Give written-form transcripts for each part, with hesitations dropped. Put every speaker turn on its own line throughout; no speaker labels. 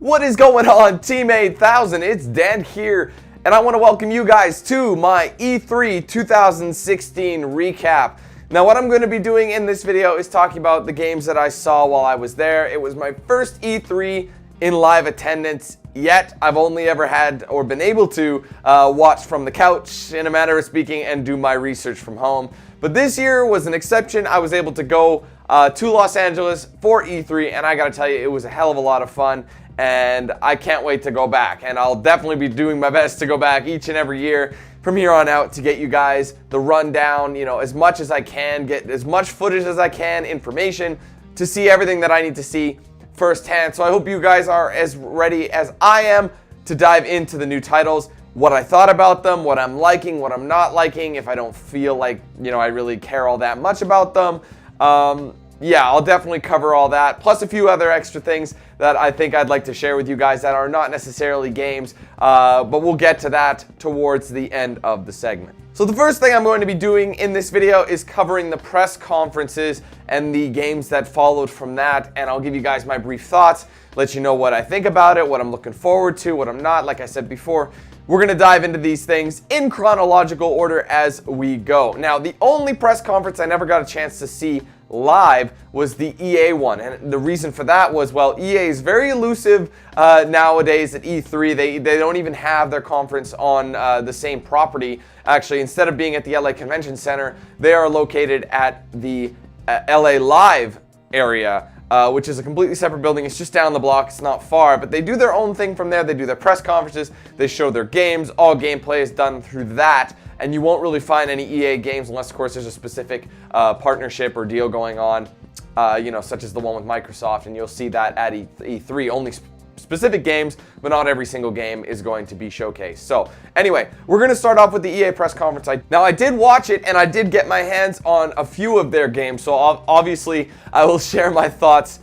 What is going on, Team 8000? It's Dan here, and I want to welcome you guys to my E3 2016 recap. Now, what I'm going to be doing in this video is talking about the games that I saw while I was there. It was my first E3 in live attendance yet. I've only ever had or been able to watch from the couch, in a manner of speaking, and do my research from home. But this year was an exception. I was able to go to Los Angeles for E3, and I gotta tell you, it was a hell of a lot of fun, and I can't wait to go back. And I'll definitely be doing my best to go back each and every year from here on out to get you guys the rundown, as much as I can, get as much footage as I can, information, to see everything that I need to see firsthand. So I hope you guys are as ready as I am to dive into the new titles, what I thought about them, what I'm liking, what I'm not liking, if I don't feel like, I really care all that much about them. Yeah, I'll definitely cover all that, plus a few other extra things that I think I'd like to share with you guys that are not necessarily games, but we'll get to that towards the end of the segment. So the first thing I'm going to be doing in this video is covering the press conferences and the games that followed from that, and I'll give you guys my brief thoughts, let you know what I think about it, what I'm looking forward to, what I'm not. Like I said before, we're going to dive into these things in chronological order as we go. Now, the only press conference I never got a chance to see live was the EA one, and the reason for that was, well, EA is very elusive nowadays at E3. They don't even have their conference on the same property. Actually, instead of being at the LA Convention Center, they are located at the LA Live area, which is a completely separate building. It's just down the block. It's not far, but they do their own thing from there. They do their press conferences. They show their games. All gameplay is done through that, and you won't really find any EA games unless, of course, there's a specific partnership or deal going on, such as the one with Microsoft, and you'll see that at E3. Only specific games, but not every single game is going to be showcased. So anyway, we're going to start off with the EA press conference. Now, I did watch it, and I did get my hands on a few of their games, so obviously I will share my thoughts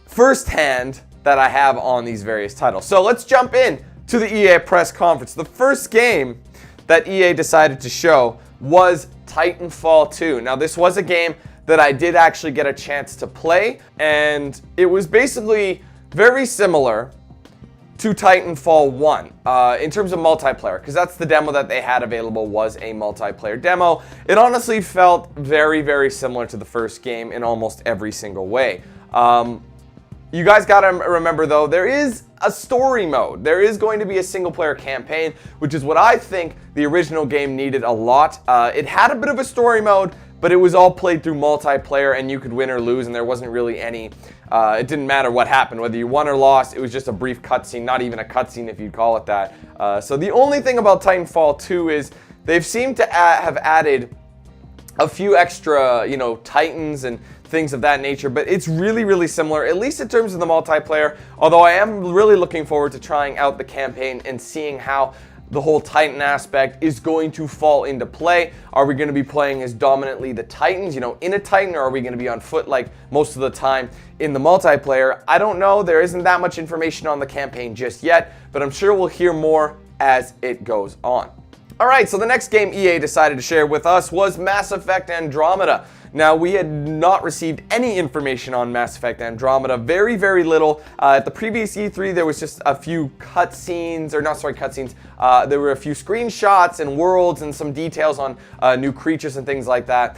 firsthand that I have on these various titles. So let's jump in to the EA press conference. The first game that EA decided to show was Titanfall 2. Now, this was a game that I did actually get a chance to play, and it was basically very similar to Titanfall 1 in terms of multiplayer, because that's the demo that they had available, was a multiplayer demo. It honestly felt very, very similar to the first game in almost every single way. You guys gotta remember, though, there is a story mode. There is going to be a single-player campaign, which is what I think the original game needed a lot. It had a bit of a story mode, but it was all played through multiplayer, and you could win or lose, and there wasn't really any, it didn't matter what happened, whether you won or lost. It was just a brief cutscene, not even a cutscene if you'd call it that. So the only thing about Titanfall 2 is they've seemed to have added a few extra, Titans and things of that nature, but it's really, really similar, at least in terms of the multiplayer, although I am really looking forward to trying out the campaign and seeing how the whole Titan aspect is going to fall into play. Are we going to be playing as dominantly the Titans, in a Titan, or are we going to be on foot like most of the time in the multiplayer? I don't know. There isn't that much information on the campaign just yet, but I'm sure we'll hear more as it goes on. All right, so the next game EA decided to share with us was Mass Effect Andromeda. Now, we had not received any information on Mass Effect Andromeda, very, very little. At the previous E3, there was just a few cutscenes, there were a few screenshots and worlds and some details on new creatures and things like that.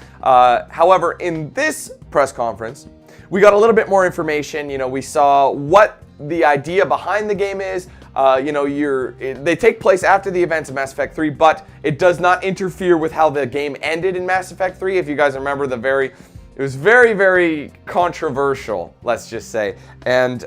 However, in this press conference, we got a little bit more information. We saw what the idea behind the game is. They take place after the events of Mass Effect 3, but it does not interfere with how the game ended in Mass Effect 3. If you guys remember, it was very, very controversial, let's just say. And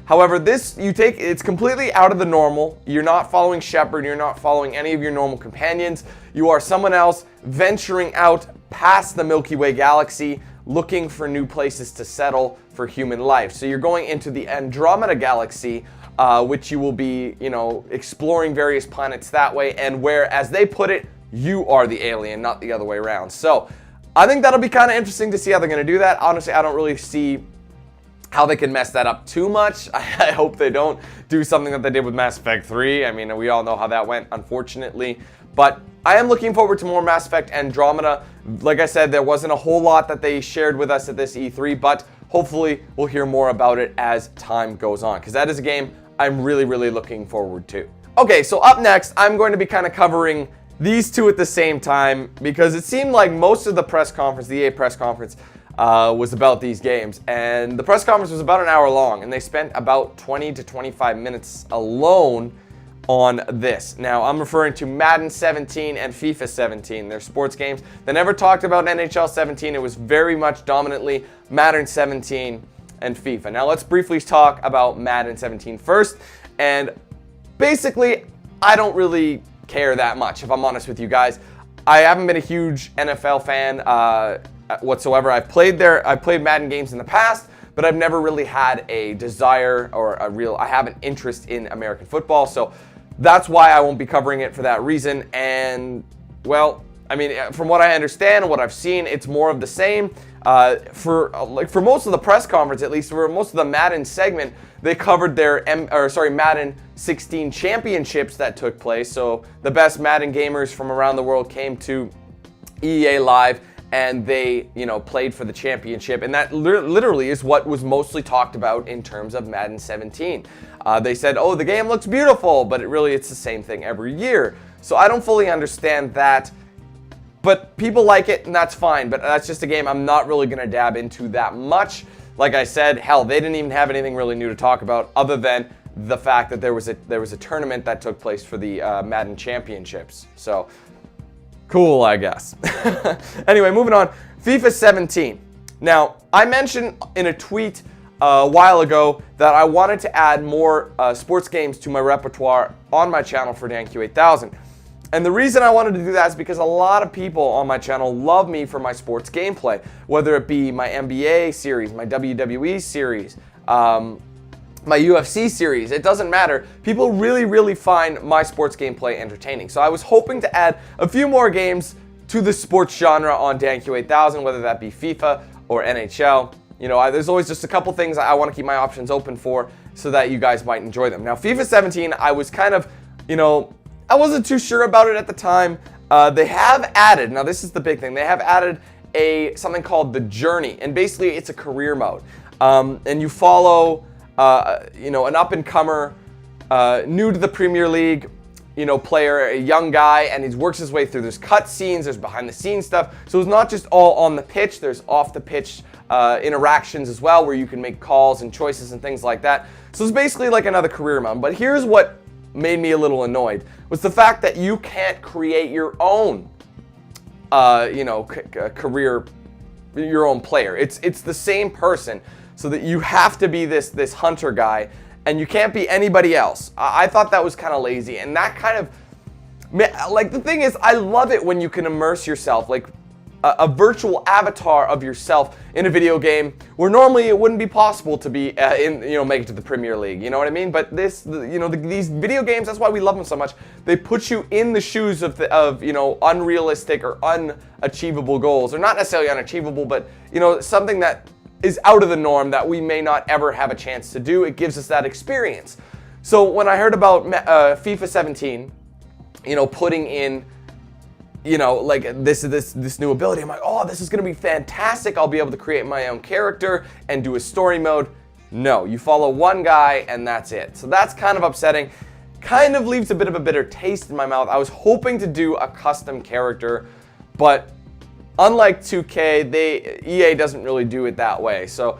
however, it's completely out of the normal. You're not following Shepard. You're not following any of your normal companions. You are someone else venturing out past the Milky Way galaxy, looking for new places to settle for human life. So you're going into the Andromeda galaxy, which you will be, exploring various planets that way, and where, as they put it, you are the alien, not the other way around. So I think that'll be kind of interesting to see how they're going to do that. Honestly, I don't really see how they can mess that up too much. I hope they don't do something that they did with Mass Effect 3. I mean, we all know how that went, unfortunately. But I am looking forward to more Mass Effect Andromeda. Like I said, there wasn't a whole lot that they shared with us at this E3, but hopefully we'll hear more about it as time goes on, because that is a game I'm really, really looking forward to. Okay, so up next, I'm going to be kind of covering these two at the same time because it seemed like most of the press conference, the EA press conference, was about these games. And the press conference was about an hour long, and they spent about 20 to 25 minutes alone on this. Now, I'm referring to Madden 17 and FIFA 17. They're sports games. They never talked about NHL 17. It was very much dominantly Madden 17 and FIFA. Now, let's briefly talk about Madden 17 first. And basically, I don't really care that much, if I'm honest with you guys. I haven't been a huge NFL fan whatsoever. I've played Madden games in the past, but I've never really had a desire or I have an interest in American football. So that's why I won't be covering it for that reason. And, well, I mean, from what I understand and what I've seen, it's more of the same. For most of the press conference, at least for most of the Madden segment, they covered their Madden 16 championships that took place. So the best Madden gamers from around the world came to EA Live and they, played for the championship. And that literally is what was mostly talked about in terms of Madden 17. They said, oh, the game looks beautiful, but it's the same thing every year. So I don't fully understand that. But people like it, and that's fine. But that's just a game I'm not really going to dab into that much. Like I said, hell, they didn't even have anything really new to talk about other than the fact that there was a tournament that took place for the Madden Championships. So, cool, I guess. Anyway, moving on. FIFA 17. Now, I mentioned in a tweet a while ago that I wanted to add more sports games to my repertoire on my channel for DanQ8000. And the reason I wanted to do that is because a lot of people on my channel love me for my sports gameplay, whether it be my NBA series, my WWE series, my UFC series. It doesn't matter. People really, really find my sports gameplay entertaining. So I was hoping to add a few more games to the sports genre on DanQ8000, whether that be FIFA or NHL. There's always just a couple things I want to keep my options open for so that you guys might enjoy them. Now, FIFA 17, I was kind of, I wasn't too sure about it at the time. They have added, now this is the big thing, they have added something called The Journey, and basically it's a career mode. And you follow, an up-and-comer, new to the Premier League, player, a young guy, and he works his way through. There's cutscenes, there's behind-the-scenes stuff, so it's not just all on the pitch, there's off-the-pitch interactions as well, where you can make calls and choices and things like that. So it's basically like another career mode, but here's what made me a little annoyed was the fact that you can't create your own, career, your own player. It's the same person, so that you have to be this hunter guy, and you can't be anybody else. I thought that was kind of lazy, and that kind of, the thing is, I love it when you can immerse yourself, like a virtual avatar of yourself in a video game where normally it wouldn't be possible to be make it to the Premier League, you know what I mean? But these video games, that's why we love them so much. They put you in the shoes of unrealistic or unachievable goals, or not necessarily unachievable, but something that is out of the norm that we may not ever have a chance to do. It gives us that experience. So when I heard about FIFA 17, putting in this new ability, I'm like, oh, this is going to be fantastic. I'll be able to create my own character and do a story mode. No, you follow one guy and that's it. So that's kind of upsetting. Kind of leaves a bit of a bitter taste in my mouth. I was hoping to do a custom character, but unlike 2K, EA doesn't really do it that way. So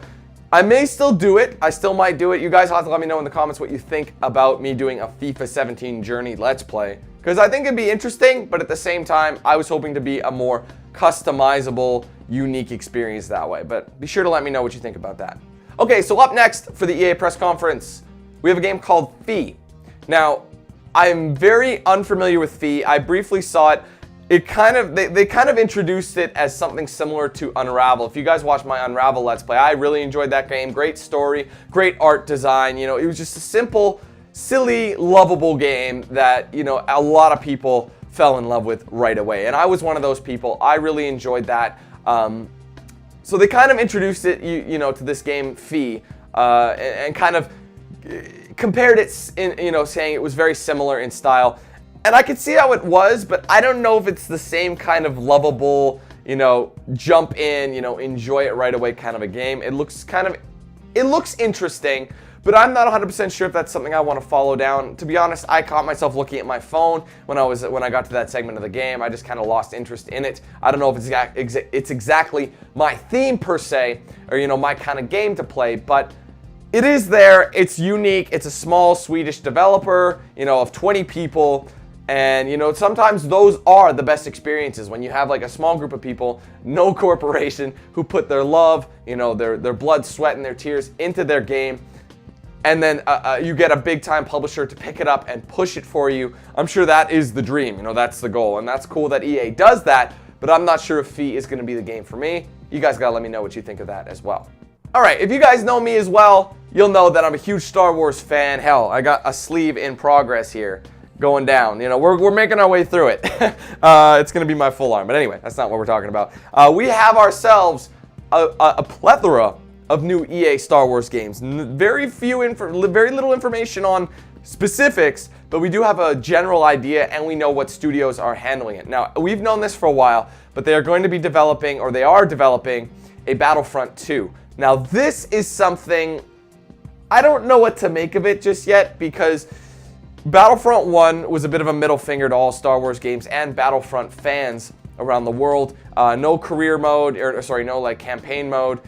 I may still do it. I still might do it. You guys have to let me know in the comments what you think about me doing a FIFA 17 Journey Let's Play, because I think it'd be interesting, but at the same time, I was hoping to be a more customizable, unique experience that way. But be sure to let me know what you think about that. Okay, so up next for the EA press conference, we have a game called Fee. Now, I'm very unfamiliar with Fee. I briefly saw it. They kind of introduced it as something similar to Unravel. If you guys watched my Unravel Let's Play, I really enjoyed that game. Great story, great art design. It was just a simple, silly, lovable game that, a lot of people fell in love with right away. And I was one of those people. I really enjoyed that. So they kind of introduced it, to this game, Fee, and kind of compared it, in, saying it was very similar in style. And I could see how it was, but I don't know if it's the same kind of lovable, jump in, enjoy it right away kind of a game. It looks interesting, but I'm not 100% sure if that's something I want to follow down. To be honest, I caught myself looking at my phone when I got to that segment of the game. I just kind of lost interest in it. I don't know if it's exactly my theme per se, or my kind of game to play, but it is there. It's unique. It's a small Swedish developer, of 20 people. And, sometimes those are the best experiences when you have like a small group of people, no corporation, who put their love, their blood, sweat, and their tears into their game. And then you get a big time publisher to pick it up and push it for you. I'm sure that is the dream. That's the goal. And that's cool that EA does that. But I'm not sure if Fee is going to be the game for me. You guys got to let me know what you think of that as well. All right, if you guys know me as well, you'll know that I'm a huge Star Wars fan. Hell, I got a sleeve in progress here. Going down, we're making our way through it. It's gonna be my full arm, but anyway, that's not what we're talking about. We have ourselves a plethora of new EA Star Wars games. Very little information on specifics, but we do have a general idea, and we know what studios are handling it. Now, we've known this for a while, but they are going to be developing, or they are developing, a Battlefront 2. Now, this is something I don't know what to make of it just yet, because Battlefront 1 was a bit of a middle finger to all Star Wars games and Battlefront fans around the world. No career mode, no like campaign mode,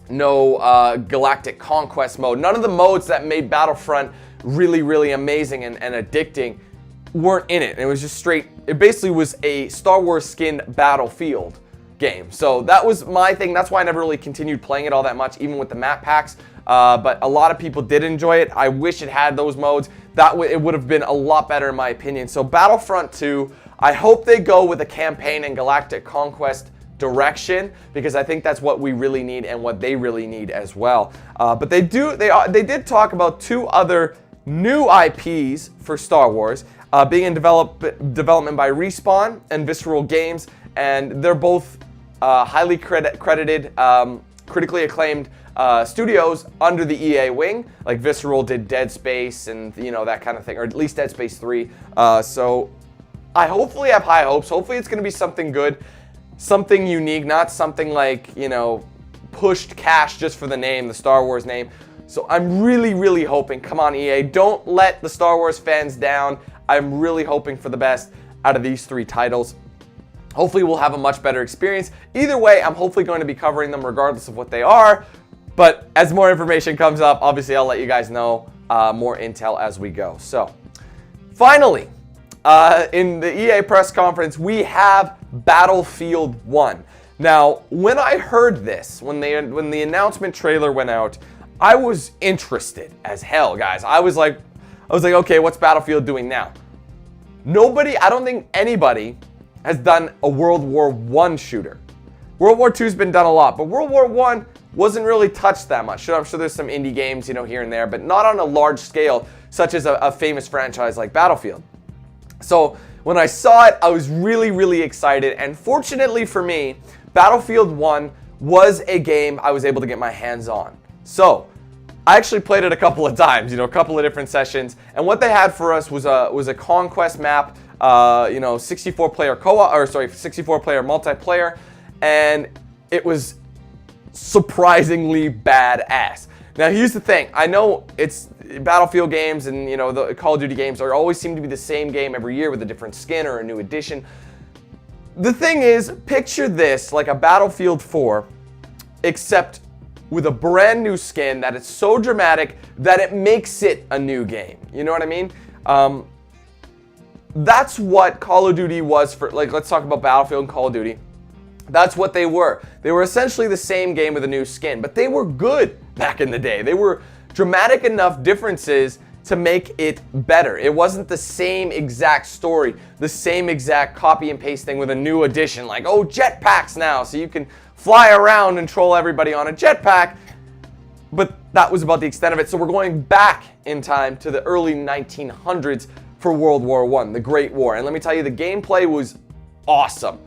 no galactic conquest mode. None of the modes that made Battlefront really, really amazing and addicting weren't in it. It was just it basically was a Star Wars skin Battlefield game. So that was my thing. That's why I never really continued playing it all that much, even with the map packs. But a lot of people did enjoy it. I wish it had those modes. It would have been a lot better in my opinion. So Battlefront 2, I hope they go with a campaign and galactic conquest direction, because I think that's what we really need and what they really need as well. But they did talk about 2 other new IPs for Star Wars being in development by Respawn and Visceral Games, and they're both highly credited, critically acclaimed studios under the EA wing. Like Visceral did Dead Space and that kind of thing, or at least Dead Space 3. So I hopefully have high hopes. Hopefully it's going to be something good, something unique, not something like pushed cash just for the name, the Star Wars name. So I'm really, really hoping. Come on, EA, don't let the Star Wars fans down. I'm really hoping for the best out of these 3 titles. Hopefully we'll have a much better experience. Either way, I'm hopefully going to be covering them regardless of what they are. But as more information comes up, obviously I'll let you guys know more intel as we go. So finally, in the EA press conference, we have Battlefield 1. Now, when I heard this, when the announcement trailer went out, I was interested as hell, guys. I was like, okay, what's Battlefield doing now? I don't think anybody has done a World War I shooter. World War II's been done a lot, but World War I wasn't really touched that much. I'm sure there's some indie games, here and there, but not on a large scale, such as a famous franchise like Battlefield. So when I saw it, I was really, really excited, and fortunately for me, Battlefield 1 was a game I was able to get my hands on. So I actually played it a couple of times, a couple of different sessions, and what they had for us was a conquest map, 64-player co-op, 64-player multiplayer, and it was surprisingly badass. Now here's the thing, I know it's Battlefield games and the Call of Duty games always seem to be the same game every year with a different skin or a new edition. The thing is, picture this like a Battlefield 4, except with a brand new skin that is so dramatic that it makes it a new game. You know what I mean? That's what Call of Duty was for, let's talk about Battlefield and Call of Duty. That's what they were. They were essentially the same game with a new skin, but they were good back in the day. They were dramatic enough differences to make it better. It wasn't the same exact story, the same exact copy and paste thing with a new addition, like, oh, jetpacks now, so you can fly around and troll everybody on a jetpack. But that was about the extent of it. So we're going back in time to the early 1900s for World War I, the Great War. And let me tell you, the gameplay was awesome.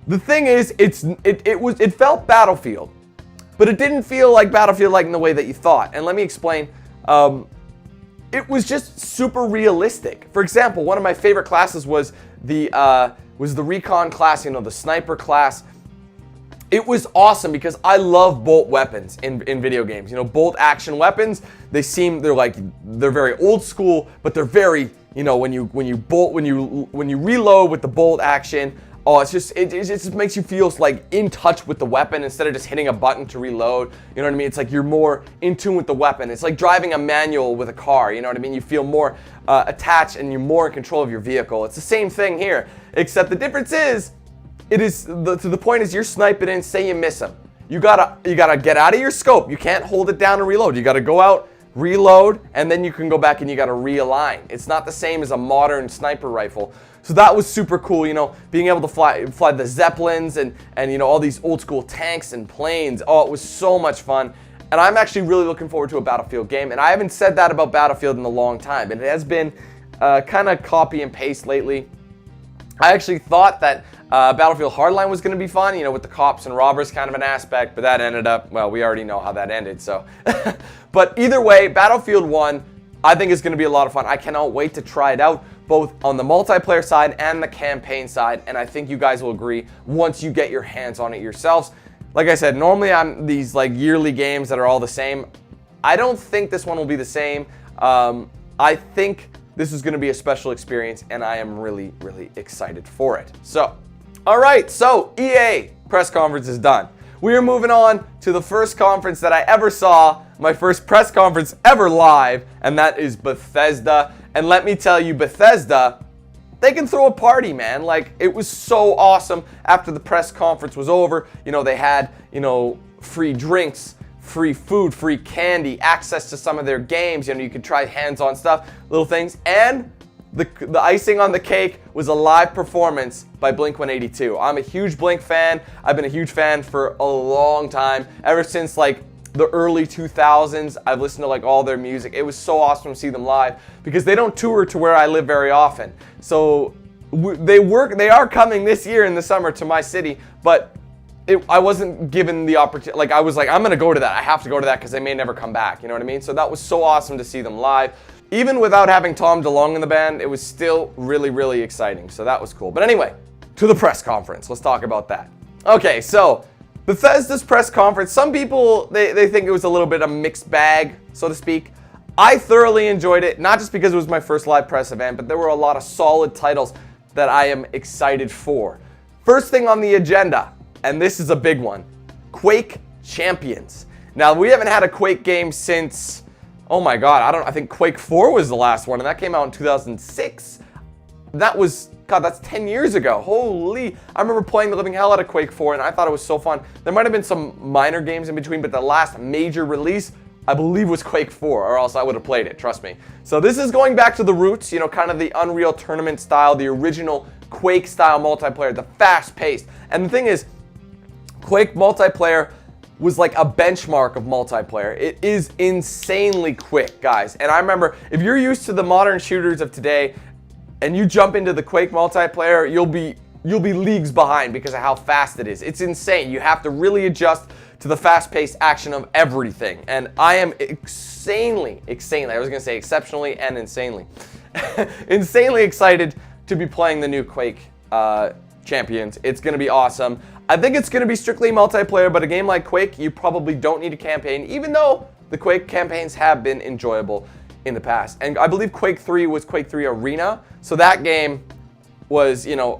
The thing is, it felt Battlefield, but it didn't feel like Battlefield in the way that you thought. And let me explain. It was just super realistic. For example, one of my favorite classes was the Recon class, the sniper class. it was awesome because I love bolt weapons in video games. You know, bolt action weapons, they're very old school, but they're very, you know, when you reload with the bolt action, oh, it just makes you feel like in touch with the weapon instead of just hitting a button to reload. You know what I mean? It's like you're more in tune with the weapon. It's like driving a manual with a car. You know what I mean? You feel more attached and you're more in control of your vehicle. It's the same thing here, except the difference is, to the point is you're sniping in, say you miss him. You gotta get out of your scope. You can't hold it down and reload. You gotta go out, reload, and then you can go back and you gotta realign. It's not the same as a modern sniper rifle. So that was super cool, you know, being able to fly the Zeppelins and you know, all these old school tanks and planes. Oh, it was so much fun. And I'm actually really looking forward to a Battlefield game. And I haven't said that about Battlefield in a long time. It has been kind of copy and paste lately. I actually thought that Battlefield Hardline was going to be fun, you know, with the cops and robbers kind of an aspect, but that ended up, well, we already know how that ended, so. But either way, Battlefield 1, I think is going to be a lot of fun. I cannot wait to try it out, both on the multiplayer side and the campaign side, and I think you guys will agree once you get your hands on it yourselves. Like I said, normally I'm these like yearly games that are all the same. I don't think this one will be the same. I think this is going to be a special experience, and I am really, really excited for it. So, all right, so EA press conference is done. We are moving on to the first conference that I ever saw, my first press conference ever live, and that is Bethesda. And let me tell you, Bethesda, they can throw a party, man. Like, it was so awesome after the press conference was over. You know, they had, you know, free drinks, free food, free candy, access to some of their games. You know, you could try hands-on stuff, little things. And the icing on the cake was a live performance by Blink-182. I'm a huge Blink fan. I've been a huge fan for a long time. Ever since like the early 2000s, I've listened to like all their music. It was so awesome to see them live because they don't tour to where I live very often. So they are coming this year in the summer to my city, but I wasn't given the opportunity. Like, I was like, I'm gonna go to that. I have to go to that because they may never come back. You know what I mean? So that was so awesome to see them live. Even without having Tom DeLonge in the band, it was still really, really exciting. So that was cool. But anyway, to the press conference. Let's talk about that. Okay, so Bethesda's press conference. Some people, they think it was a little bit of a mixed bag, so to speak. I thoroughly enjoyed it, not just because it was my first live press event, but there were a lot of solid titles that I am excited for. First thing on the agenda, and this is a big one, Quake Champions. Now, we haven't had a Quake game since, oh my God, I think Quake 4 was the last one, and that came out in 2006. That was, God, that's 10 years ago. Holy, I remember playing the living hell out of Quake 4, and I thought it was so fun. There might have been some minor games in between, but the last major release, I believe, was Quake 4, or else I would have played it, trust me. So this is going back to the roots, you know, kind of the Unreal Tournament style, the original Quake style multiplayer, the fast paced. And the thing is, Quake multiplayer was like a benchmark of multiplayer. It is insanely quick, guys. And I remember, if you're used to the modern shooters of today and you jump into the Quake multiplayer, you'll be leagues behind because of how fast it is. It's insane. You have to really adjust to the fast-paced action of everything. And I am exceptionally, and insanely, insanely excited to be playing the new Quake Champions. It's going to be awesome. I think it's going to be strictly multiplayer, but a game like Quake, you probably don't need a campaign, even though the Quake campaigns have been enjoyable in the past. And I believe Quake 3 was Quake 3 Arena, so that game was, you know,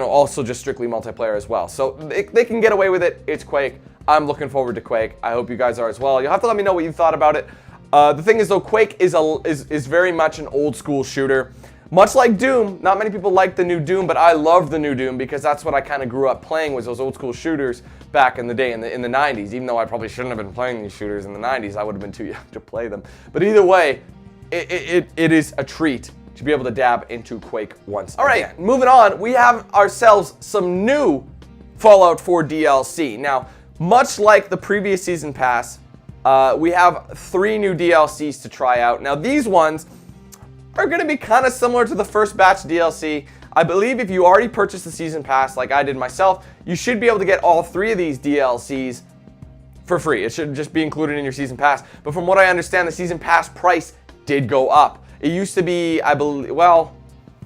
also just strictly multiplayer as well. So they can get away with it. It's Quake. I'm looking forward to Quake. I hope you guys are as well. You'll have to let me know what you thought about it. The thing is, though, Quake is very much an old school shooter. Much like Doom, not many people like the new Doom, but I love the new Doom because that's what I kind of grew up playing, was those old school shooters back in the day, in the 90s. Even though I probably shouldn't have been playing these shooters in the 90s, I would have been too young to play them. But either way, it is a treat to be able to dab into Quake once again. All right, moving on, we have ourselves some new Fallout 4 DLC. Now, much like the previous Season Pass, we have 3 new DLCs to try out. Now, these ones are going to be kind of similar to the first batch DLC. I believe if you already purchased the Season Pass, like I did myself, you should be able to get all 3 of these DLCs for free. It should just be included in your Season Pass. But from what I understand, the Season Pass price did go up. It used to be, I believe, well,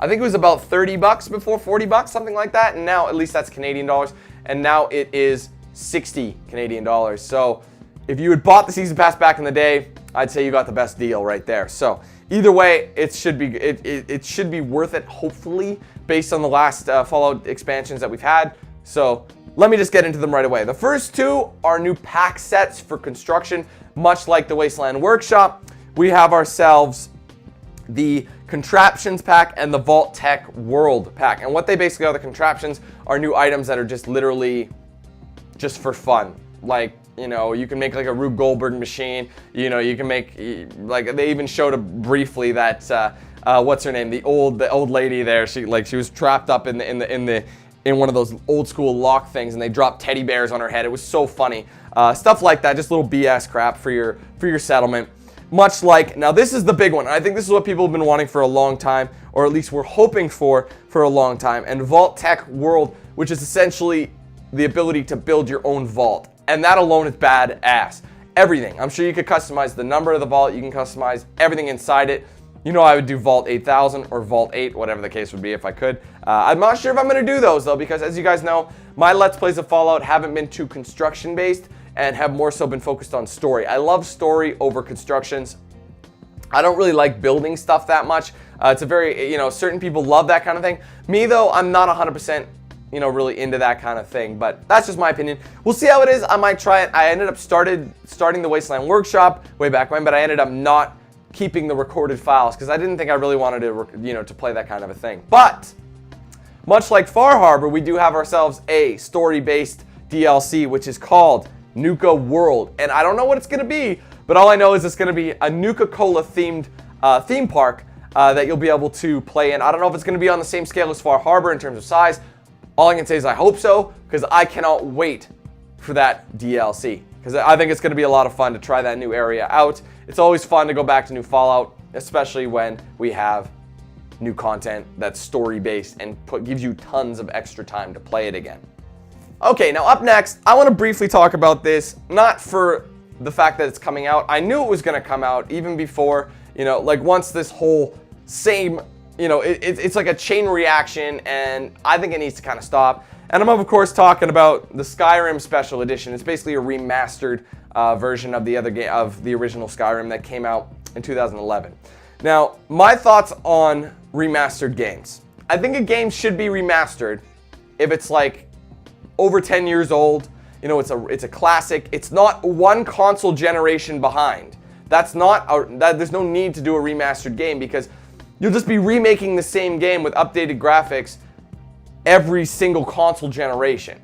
I think it was about $30 before, $40, something like that. And now, at least that's Canadian dollars. And now it is 60 Canadian dollars. So if you had bought the season pass back in the day, I'd say you got the best deal right there. So either way, it should be worth it, hopefully, based on the last Fallout expansions that we've had. So let me just get into them right away. The first two are new pack sets for construction, much like the Wasteland Workshop. We have ourselves the Contraptions pack and the Vault Tech World pack. And what they basically are, the contraptions, are new items that are just literally just for fun. Like, you know, you can make like a Rube Goldberg machine. You know, you can make, like, they even showed briefly that what's her name, the old lady there. She was trapped up in one of those old school lock things, and they dropped teddy bears on her head. It was so funny. Stuff like that, just little BS crap for your settlement. Much like, now this is the big one. I think this is what people have been wanting for a long time, or at least we're hoping for a long time. And Vault Tech World, which is essentially the ability to build your own vault. And that alone is badass. Everything. I'm sure you could customize the number of the vault. You can customize everything inside it. You know, I would do Vault 8000 or Vault 8, whatever the case would be if I could. I'm not sure if I'm going to do those, though, because as you guys know, my Let's Plays of Fallout haven't been too construction-based and have more so been focused on story. I love story over constructions. I don't really like building stuff that much. It's a very, you know, certain people love that kind of thing. Me, though, I'm not 100%, you know, really into that kind of thing, but that's just my opinion. We'll see how it is. I might try it. I ended up starting the Wasteland Workshop way back when, but I ended up not keeping the recorded files because I didn't think I really wanted to, you know, to play that kind of a thing. But much like Far Harbor, we do have ourselves a story-based DLC, which is called Nuka World, and I don't know what it's going to be, but all I know is it's going to be a Nuka-Cola themed theme park that you'll be able to play in. I don't know if it's going to be on the same scale as Far Harbor in terms of size. All I can say is I hope so, because I cannot wait for that DLC, because I think it's going to be a lot of fun to try that new area out. It's always fun to go back to new Fallout, especially when we have new content that's story-based and gives you tons of extra time to play it again. Okay, now up next, I want to briefly talk about this, not for the fact that it's coming out. I knew it was going to come out even before, you know, like once this whole same, you know, it's like a chain reaction, and I think it needs to kind of stop. And I'm, of course, talking about the Skyrim Special Edition. It's basically a remastered version of the other game, of the original Skyrim that came out in 2011. Now, my thoughts on remastered games. I think a game should be remastered if it's like over 10 years old. You know, it's a classic. It's not one console generation behind. That's not there's no need to do a remastered game, because you'll just be remaking the same game with updated graphics every single console generation.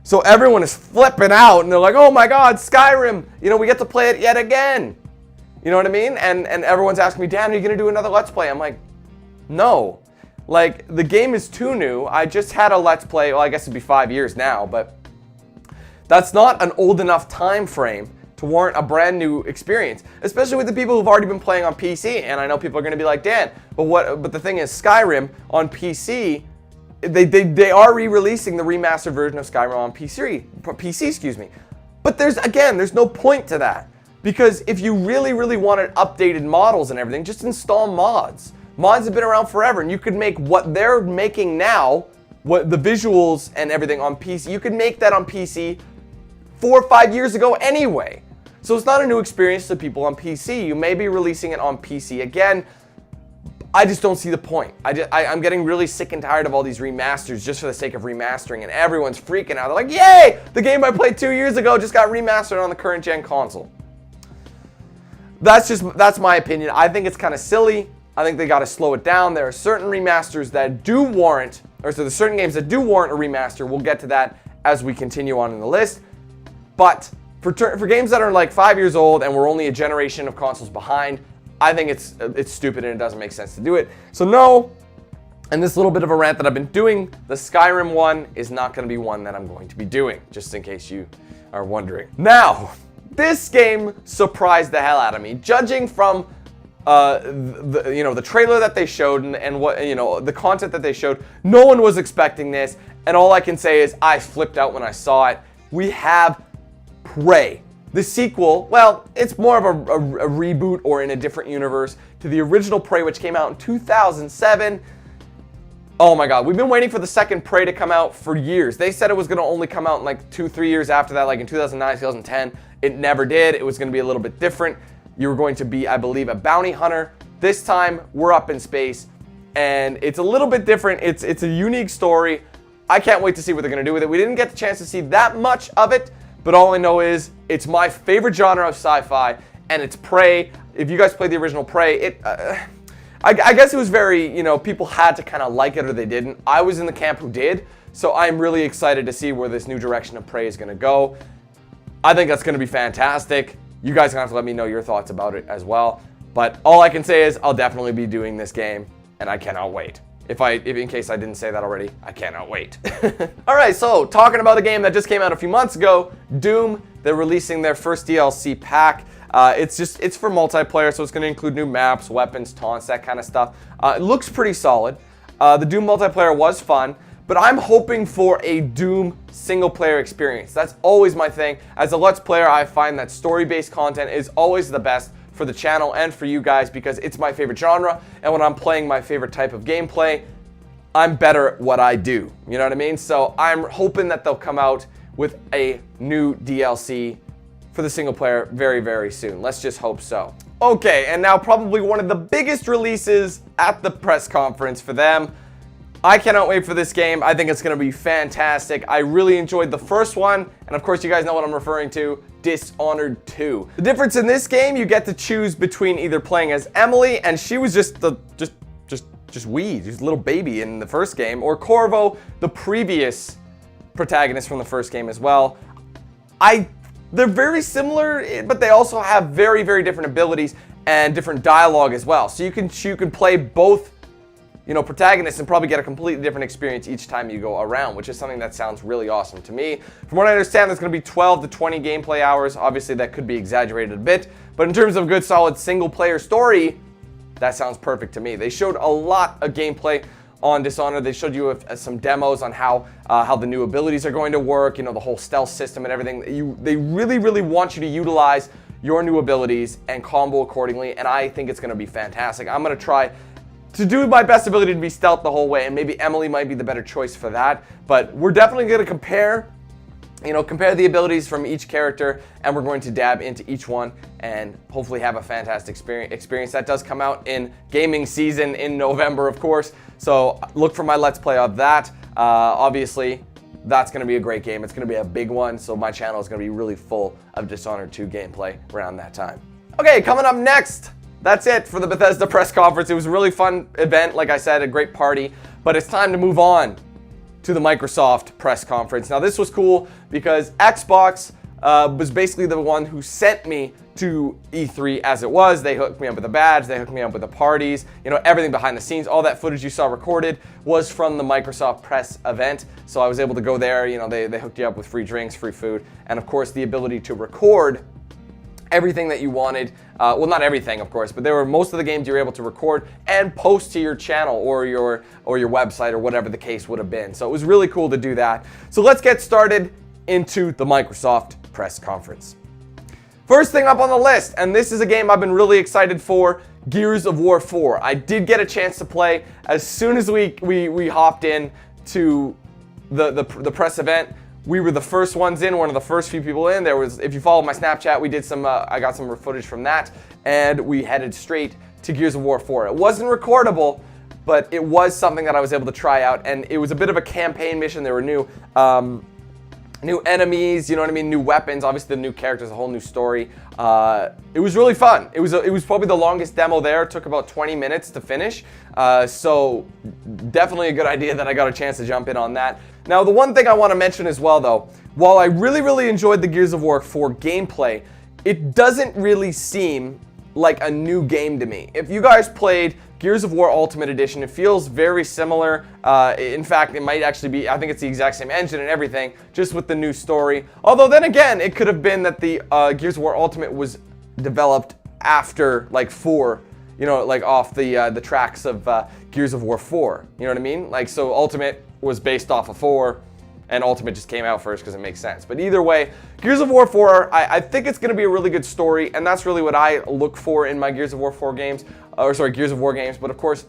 So everyone is flipping out and they're like, "Oh my God, Skyrim! You know, we get to play it yet again." You know what I mean? And everyone's asking me, "Dan, are you gonna do another Let's Play?" I'm like, no. Like, the game is too new. I just had a Let's Play, well, I guess it'd be 5 years now, but that's not an old enough time frame to warrant a brand new experience, especially with the people who've already been playing on PC. And I know people are going to be like, Dan, but the thing is, Skyrim on PC, they are re-releasing the remastered version of Skyrim on PC, excuse me. But there's no point to that, because if you really wanted updated models and everything, just install mods. Mods have been around forever, and you could make what they're making now, what the visuals and everything on PC, you could make that on PC 4 or 5 years ago anyway. So it's not a new experience to people on PC. You may be releasing it on PC again. I just don't see the point. I'm getting really sick and tired of all these remasters just for the sake of remastering, and everyone's freaking out. They're like, yay! The game I played 2 years ago just got remastered on the current gen console. That's my opinion. I think it's kind of silly. I think they got to slow it down. There are certain remasters that do warrant, or so there's certain games that do warrant a remaster. We'll get to that as we continue on in the list. But for games that are like 5 years old and we're only a generation of consoles behind, I think it's stupid and it doesn't make sense to do it. So no, and this little bit of a rant that I've been doing, the Skyrim one is not going to be one that I'm going to be doing, just in case you are wondering. Now, this game surprised the hell out of me, judging from the trailer that they showed and what, you know, the content that they showed. No one was expecting this, and all I can say is I flipped out when I saw it. We have Prey, the sequel. Well, it's more of a reboot, or in a different universe, to the original Prey, which came out in 2007. Oh my god, we've been waiting for the second Prey to come out for years. They said it was going to only come out in like 2-3 years after that, like in 2009, 2010. It never did. It was going to be a little bit different. You were going to be, I believe, a bounty hunter. This time, we're up in space, and it's a little bit different. It's a unique story. I can't wait to see what they're going to do with it. We didn't get the chance to see that much of it, but all I know is it's my favorite genre of sci-fi, and it's Prey. If you guys played the original Prey, I guess it was very, you know, people had to kind of like it or they didn't. I was in the camp who did, so I'm really excited to see where this new direction of Prey is going to go. I think that's going to be fantastic. You guys are going to have to let me know your thoughts about it as well. But all I can say is I'll definitely be doing this game, and I cannot wait. If in case I didn't say that already, I cannot wait. All right, so talking about a game that just came out a few months ago, Doom. They're releasing their first DLC pack. It's for multiplayer, so it's going to include new maps, weapons, taunts, that kind of stuff. It looks pretty solid. The Doom multiplayer was fun, but I'm hoping for a Doom single-player experience. That's always my thing. As a Let's Player, I find that story-based content is always the best for the channel and for you guys because it's my favorite genre, and when I'm playing my favorite type of gameplay, I'm better at what I do. You know what I mean? So I'm hoping that they'll come out with a new DLC for the single player very, very soon. Let's just hope so. Okay, and now probably one of the biggest releases at the press conference for them. I cannot wait for this game. I think it's going to be fantastic. I really enjoyed the first one, and of course you guys know what I'm referring to, Dishonored 2. The difference in this game, you get to choose between either playing as Emily, and she was just weed, just a little baby in the first game, or Corvo, the previous protagonist from the first game as well. They're very similar, but they also have very, very different abilities and different dialogue as well. So you can play both, you know, protagonists and probably get a completely different experience each time you go around, which is something that sounds really awesome to me. From what I understand, there's going to be 12 to 20 gameplay hours. Obviously, that could be exaggerated a bit, but in terms of good, solid single-player story, that sounds perfect to me. They showed a lot of gameplay on Dishonored. They showed you some demos on how the new abilities are going to work, you know, the whole stealth system and everything. They really, really want you to utilize your new abilities and combo accordingly, and I think it's going to be fantastic. I'm going to try to do my best ability to be stealth the whole way, and maybe Emily might be the better choice for that, but we're definitely going to compare the abilities from each character, and we're going to dab into each one and hopefully have a fantastic experience. That does come out in gaming season in November, of course, so look for my Let's Play of that. Obviously, that's going to be a great game. It's going to be a big one, so my channel is going to be really full of Dishonored 2 gameplay around that time. Okay, coming up next, that's it for the Bethesda press conference. It was a really fun event, like I said, a great party, but it's time to move on to the Microsoft press conference. Now this was cool because Xbox was basically the one who sent me to E3 as it was. They hooked me up with a badge, they hooked me up with the parties, you know, everything behind the scenes. All that footage you saw recorded was from the Microsoft press event. So I was able to go there, you know, they hooked you up with free drinks, free food, and of course the ability to record everything that you wanted. Well, not everything, of course, but there were most of the games you were able to record and post to your channel or your website or whatever the case would have been. So it was really cool to do that. So let's get started into the Microsoft press conference. First thing up on the list, and this is a game I've been really excited for, Gears of War 4. I did get a chance to play as soon as we hopped in to the press event. We were the first ones in, one of the first few people in. There was, if you follow my Snapchat, we did some, I got some footage from that, and we headed straight to Gears of War 4. It wasn't recordable, but it was something that I was able to try out, and it was a bit of a campaign mission. There were new enemies, you know what I mean, new weapons, obviously the new characters, a whole new story. It was really fun. It was probably the longest demo there. It took about 20 minutes to finish, so definitely a good idea that I got a chance to jump in on that. Now, the one thing I want to mention as well, though, while I really, really enjoyed the Gears of War 4 gameplay, it doesn't really seem like a new game to me. If you guys played Gears of War Ultimate Edition, it feels very similar. In fact, it might actually be, I think it's the exact same engine and everything, just with the new story. Although then again, it could have been that the Gears of War Ultimate was developed after, like, 4, you know, like off the tracks of Gears of War 4. You know what I mean? Like, so Ultimate was based off of 4, and Ultimate just came out first because it makes sense. But either way, Gears of War 4, I think it's going to be a really good story, and that's really what I look for in my Gears of War 4 games, or sorry, Gears of War games. But of course,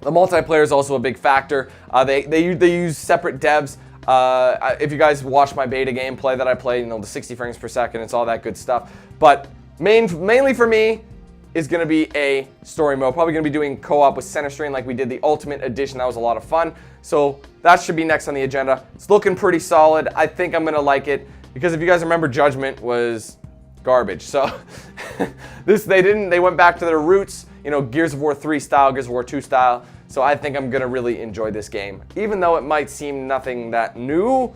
The multiplayer is also a big factor. They use separate devs. If you guys watch my beta gameplay that I play, you know, the 60 frames per second, it's all that good stuff. But mainly for me is going to be a story mode. Probably going to be doing co-op with Center Strain like we did the Ultimate Edition. That was a lot of fun. So that should be next on the agenda. It's looking pretty solid. I think I'm going to like it because if you guys remember, Judgment was garbage. So they went back to their roots, you know, Gears of War 3 style, Gears of War 2 style. So I think I'm going to really enjoy this game. Even though it might seem nothing that new,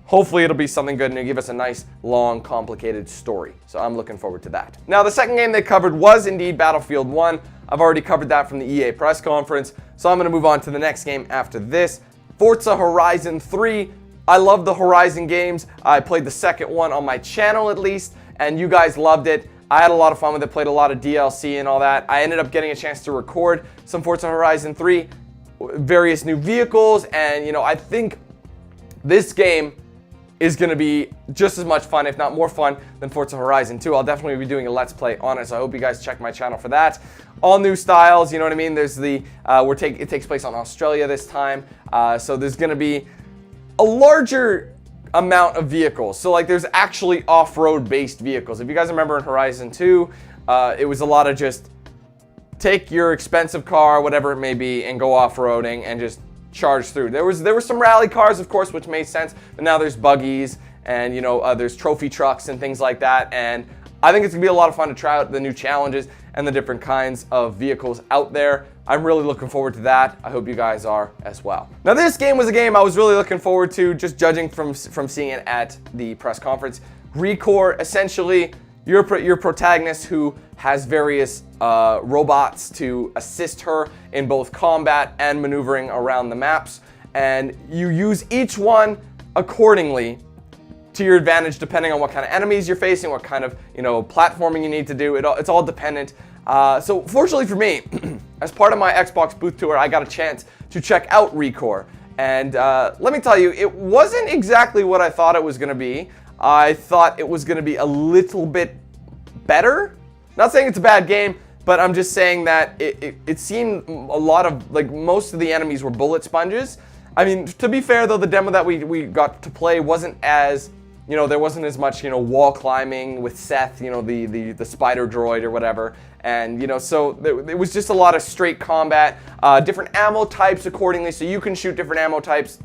hopefully it'll be something good and it'll give us a nice, long, complicated story. So I'm looking forward to that. Now, the second game they covered was indeed Battlefield 1. I've already covered that from the EA press conference. So I'm going to move on to the next game after this. Forza Horizon 3. I love the Horizon games. I played the second one on my channel at least, and you guys loved it. I had a lot of fun with it, played a lot of DLC and all that. I ended up getting a chance to record some Forza Horizon 3, various new vehicles, and you know, I think this game is going to be just as much fun, if not more fun, than Forza Horizon 2. I'll definitely be doing a Let's Play on it, so I hope you guys check my channel for that. All new styles, you know what I mean? There's the, it takes place on Australia this time, so there's going to be a larger amount of vehicles. So like there's actually off-road based vehicles. If you guys remember in Horizon 2, it was a lot of just take your expensive car, whatever it may be, and go off-roading and just charge through. There were some rally cars, of course, which made sense, but now there's buggies and you know there's trophy trucks and things like that. And I think it's gonna be a lot of fun to try out the new challenges and the different kinds of vehicles out there. I'm really looking forward to that. I hope you guys are as well. Now, this game was a game I was really looking forward to, just judging from seeing it at the press conference. Recore, essentially, you're a protagonist who has various robots to assist her in both combat and maneuvering around the maps, and you use each one accordingly to your advantage, depending on what kind of enemies you're facing, what kind of platforming you need to do. It's all dependent. So fortunately for me, as part of my Xbox booth tour, I got a chance to check out Recore. And let me tell you, it wasn't exactly what I thought it was going to be. I thought it was going to be a little bit better. Not saying it's a bad game, but I'm just saying that it seemed a lot of, like, most of the enemies were bullet sponges. I mean, to be fair though, the demo that we got to play wasn't as, there wasn't as much, wall climbing with Seth, the spider droid or whatever. And, so it was just a lot of straight combat, different ammo types accordingly. So you can shoot different ammo types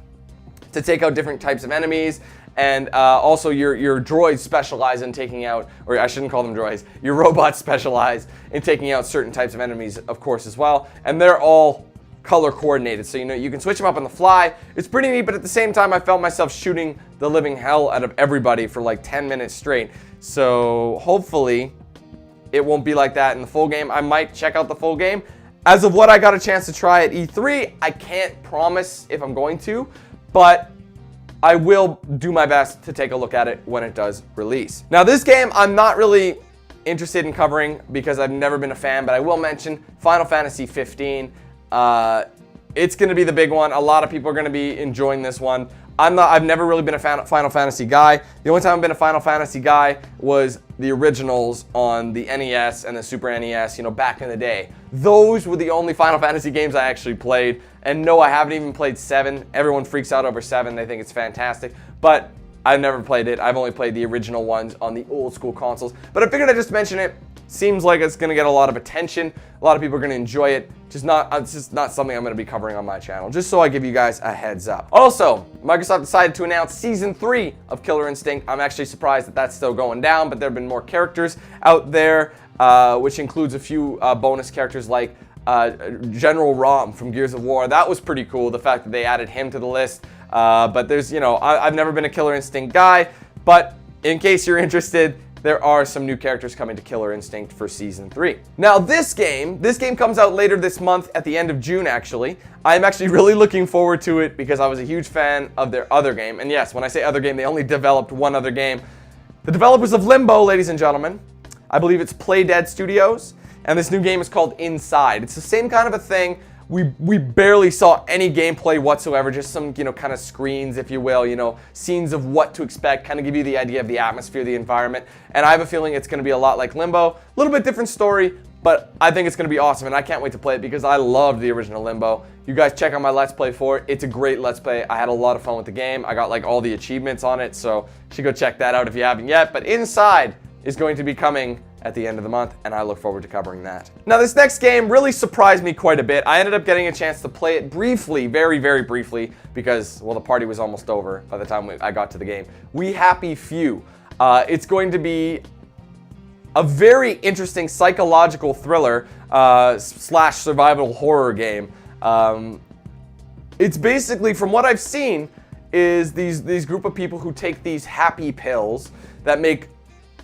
to take out different types of enemies. And also your droids specialize in taking out, or I shouldn't call them droids, your robots specialize in taking out certain types of enemies, of course, as well. And they're all color coordinated, so you can switch them up on the fly. It's pretty neat, but at the same time I felt myself shooting the living hell out of everybody for like 10 minutes straight. So hopefully it won't be like that in the full game. I might check out the full game. As of what I got a chance to try at E3, I can't promise if I'm going to, but I will do my best to take a look at it when it does release. Now, this game I'm not really interested in covering because I've never been a fan, but I will mention Final Fantasy 15. It's going to be the big one. A lot of people are going to be enjoying this one. I've never really been a Final Fantasy guy. The only time I've been a Final Fantasy guy was the originals on the NES and the Super NES, back in the day. Those were the only Final Fantasy games I actually played. And no, I haven't even played 7. Everyone freaks out over 7. They think it's fantastic. But I've never played it. I've only played the original ones on the old school consoles. But I figured I'd just mention it. Seems like it's going to get a lot of attention. A lot of people are going to enjoy it. It's just not something I'm going to be covering on my channel, just so I give you guys a heads up. Also, Microsoft decided to announce Season 3 of Killer Instinct. I'm actually surprised that that's still going down, but there have been more characters out there, which includes a few bonus characters like General Rom from Gears of War. That was pretty cool, the fact that they added him to the list. But there's, I've never been a Killer Instinct guy, but in case you're interested, there are some new characters coming to Killer Instinct for Season 3. Now, this game comes out later this month at the end of June, actually. I'm actually really looking forward to it because I was a huge fan of their other game. And yes, when I say other game, they only developed one other game. The developers of Limbo, ladies and gentlemen. I believe it's Playdead Studios. And this new game is called Inside. It's the same kind of a thing. We barely saw any gameplay whatsoever, just some, kind of screens, if you will, scenes of what to expect, kind of give you the idea of the atmosphere, the environment. And I have a feeling it's going to be a lot like Limbo. A little bit different story, But I think it's going to be awesome, and I can't wait to play it because I loved the original Limbo. You guys check out my Let's Play for it. It's a great Let's Play. I had a lot of fun with the game. I got like all the achievements on it, so you should go check that out if you haven't yet. But Inside is going to be coming at the end of the month, and I look forward to covering that. Now, this next game really surprised me quite a bit. I ended up getting a chance to play it briefly, very, very briefly, because, well, the party was almost over by the time I got to the game. We Happy Few. It's going to be a very interesting psychological thriller slash survival horror game. It's basically, from what I've seen, is these group of people who take these happy pills that make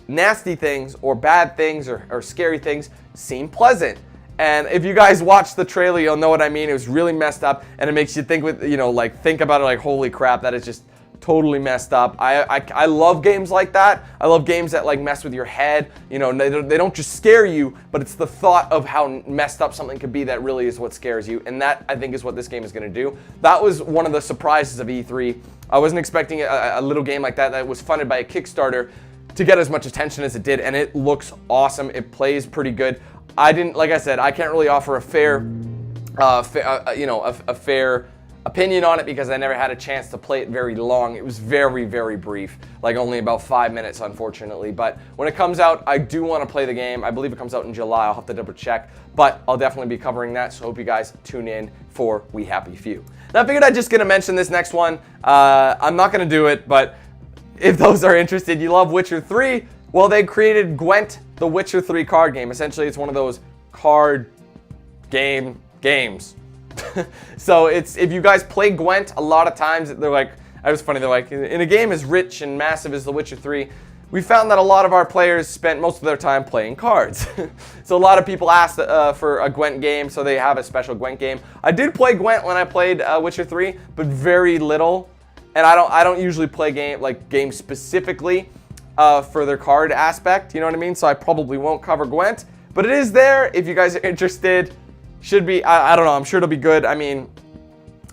nasty things or bad things or scary things seem pleasant. And if you guys watch the trailer, you'll know what I mean. It was really messed up, and it makes you think think about it like, holy crap, that is just totally messed up. I love games like that. I love games that like mess with your head. They don't just scare you, but it's the thought of how messed up something could be that really is what scares you. And that, I think, is what this game is going to do. That was one of the surprises of E3. I wasn't expecting a little game like that was funded by a Kickstarter to get as much attention as it did, and it looks awesome. It plays pretty good. Like I said, I can't really offer a fair opinion on it because I never had a chance to play it very long. It was very, very brief, like only about 5 minutes, unfortunately. But when it comes out, I do want to play the game. I believe it comes out in July. I'll have to double check, but I'll definitely be covering that, so hope you guys tune in for We Happy Few. Now, I figured I'd just gonna mention this next one. I'm not gonna do it, but if those are interested, you love Witcher 3, well, they created Gwent, the Witcher 3 card game. Essentially, it's one of those card games. So if you guys play Gwent, a lot of times they're like, it was funny, they're like, in a game as rich and massive as The Witcher 3, we found that a lot of our players spent most of their time playing cards. So a lot of people asked for a Gwent game, so they have a special Gwent game. I did play Gwent when I played Witcher 3, but very little. And I don't usually play games specifically for their card aspect, you know what I mean? So I probably won't cover Gwent, but it is there if you guys are interested. Should be, I don't know, I'm sure it'll be good. I mean,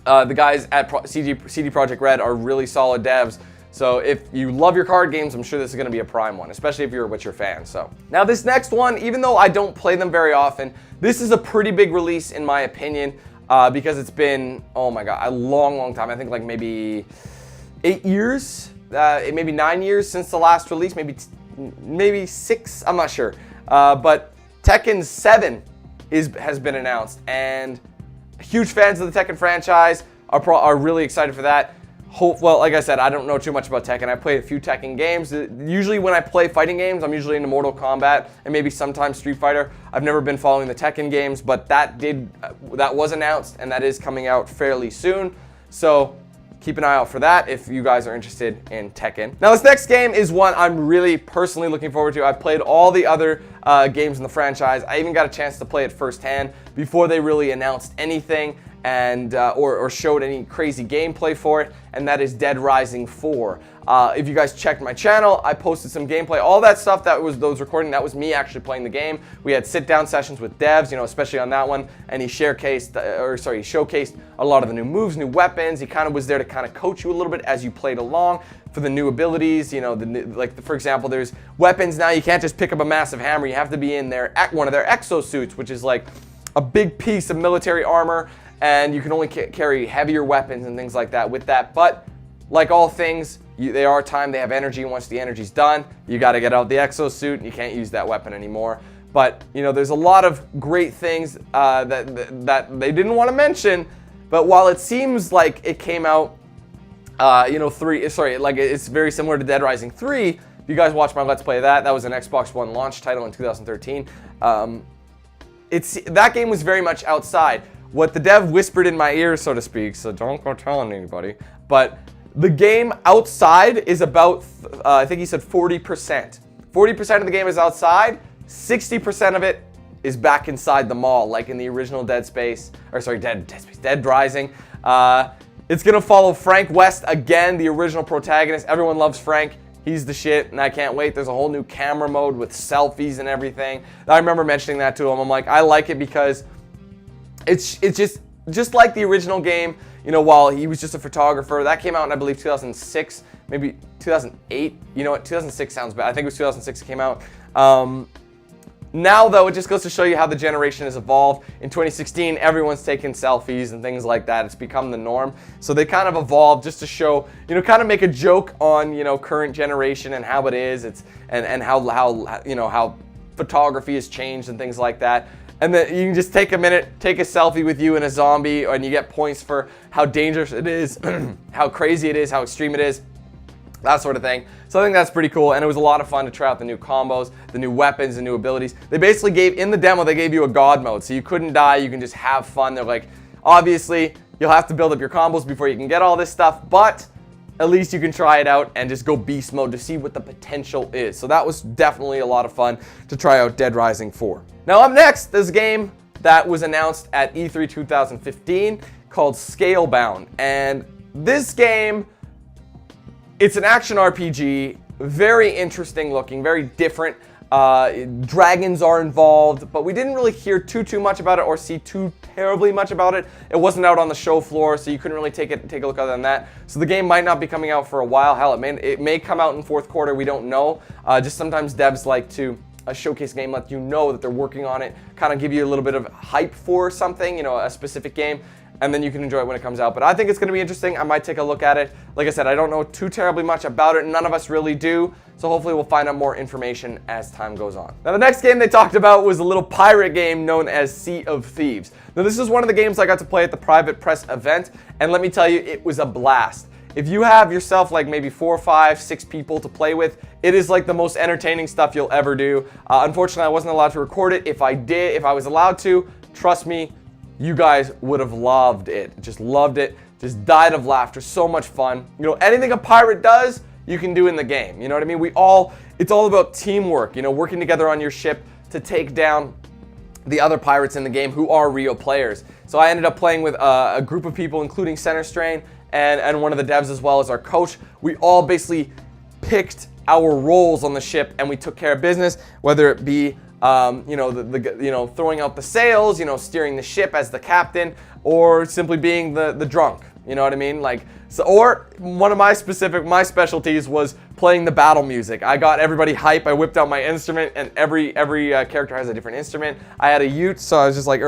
the guys at CD Projekt Red are really solid devs. So if you love your card games, I'm sure this is going to be a prime one, especially if you're a Witcher fan. So now this next one, even though I don't play them very often, this is a pretty big release in my opinion, because it's been, oh my god, a long time. I think like maybe 8 years, maybe 9 years since the last release, maybe 6, I'm not sure. But Tekken 7 has been announced, and huge fans of the Tekken franchise are really excited for that. Well, like I said, I don't know too much about Tekken. I played a few Tekken games. Usually when I play fighting games, I'm usually into Mortal Kombat and maybe sometimes Street Fighter. I've never been following the Tekken games, but that was announced, and that is coming out fairly soon. So keep an eye out for that if you guys are interested in Tekken. Now, this next game is one I'm really personally looking forward to. I've played all the other games in the franchise. I even got a chance to play it firsthand before they really announced anything and or showed any crazy gameplay for it, and that is Dead Rising 4. If you guys checked my channel, I posted some gameplay. All that stuff that was recording, that was me actually playing the game. We had sit-down sessions with devs, especially on that one, and he showcased a lot of the new moves, new weapons. He kind of was there to kind of coach you a little bit as you played along for the new abilities. For example, there's weapons now. You can't just pick up a massive hammer. You have to be in one of their exosuits, which is like a big piece of military armor, and you can only carry heavier weapons and things like that with that. But like all things, they are timed, they have energy, and once the energy's done, you got to get out the exosuit, and you can't use that weapon anymore. But, there's a lot of great things that they didn't want to mention, but while it seems like it came out, it's very similar to Dead Rising 3, if you guys watched my Let's Play of that was an Xbox One launch title in 2013. That game was very much outside. What the dev whispered in my ear, so to speak, so don't go telling anybody, but the game outside is about, I think he said 40%. 40% of the game is outside, 60% of it is back inside the mall, like in the original Dead Rising. It's gonna follow Frank West again, the original protagonist. Everyone loves Frank. He's the shit, and I can't wait. There's a whole new camera mode with selfies and everything. I remember mentioning that to him. I'm like, I like it because it's just like the original game, while he was just a photographer. That came out in, I believe, 2006, maybe 2008. You know what, 2006 sounds bad. I think it was 2006 it came out. Now, though, it just goes to show you how the generation has evolved. In 2016, everyone's taking selfies and things like that. It's become the norm. So they kind of evolved just to show, kind of make a joke on, current generation and how it is. And how photography has changed and things like that. And then you can just take a minute, take a selfie with you and a zombie, and you get points for how dangerous it is, how crazy it is, how extreme it is, that sort of thing. So I think that's pretty cool, and it was a lot of fun to try out the new combos, the new weapons, the new abilities. They basically in the demo, they gave you a god mode, so you couldn't die, you can just have fun. They're like, obviously, you'll have to build up your combos before you can get all this stuff, but at least you can try it out and just go beast mode to see what the potential is. So that was definitely a lot of fun to try out Dead Rising 4. Now up next, there's a game that was announced at E3 2015 called Scalebound, and this game, it's an action RPG, very interesting looking, very different. Dragons are involved, but we didn't really hear too much about it or see too terribly much about it. It wasn't out on the show floor, so you couldn't really take a look other than that. So the game might not be coming out for a while. Hell, it may come out in fourth quarter. We don't know. Just sometimes devs like to showcase a game, let you know that they're working on it, kind of give you a little bit of hype for something, a specific game, and then you can enjoy it when it comes out. But I think it's going to be interesting. I might take a look at it. Like I said, I don't know too terribly much about it. None of us really do. So hopefully we'll find out more information as time goes on. Now the next game they talked about was a little pirate game known as Sea of Thieves. Now this is one of the games I got to play at the private press event, and let me tell you, it was a blast. If you have yourself like maybe 4, 5, 6 people to play with, it is like the most entertaining stuff you'll ever do. Unfortunately, I wasn't allowed to record it. If I was allowed to, trust me, you guys would have loved it. Just loved it. Just died of laughter. So much fun. Anything a pirate does, you can do in the game. You know what I mean? It's all about teamwork, working together on your ship to take down the other pirates in the game who are real players. So I ended up playing with a group of people, including Center Strain and one of the devs as well as our coach. We all basically picked our roles on the ship and we took care of business, whether it be throwing out the sails, steering the ship as the captain, or simply being the drunk. You know what I mean? Or one of my specialties was playing the battle music. I got everybody hype. I whipped out my instrument, and every character has a different instrument. I had a ute, so I was just like,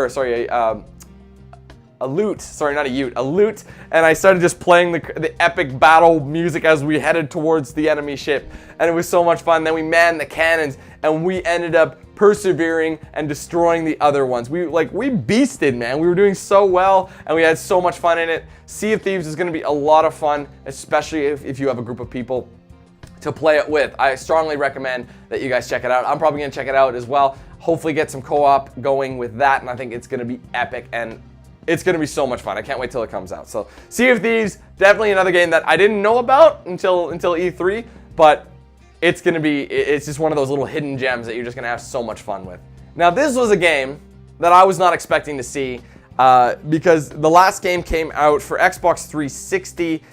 a lute. Sorry, not a ute, a lute. And I started just playing the epic battle music as we headed towards the enemy ship, and it was so much fun. Then we manned the cannons, and we ended up persevering and destroying the other ones. We beasted, man. We were doing so well, and we had so much fun in it. Sea of Thieves is going to be a lot of fun, especially if you have a group of people to play it with. I strongly recommend that you guys check it out. I'm probably going to check it out as well. Hopefully get some co-op going with that, and I think it's going to be epic, and it's going to be so much fun. I can't wait till it comes out. So Sea of Thieves, definitely another game that I didn't know about until E3, but it's just one of those little hidden gems that you're just going to have so much fun with. Now this was a game that I was not expecting to see because the last game came out for Xbox 360.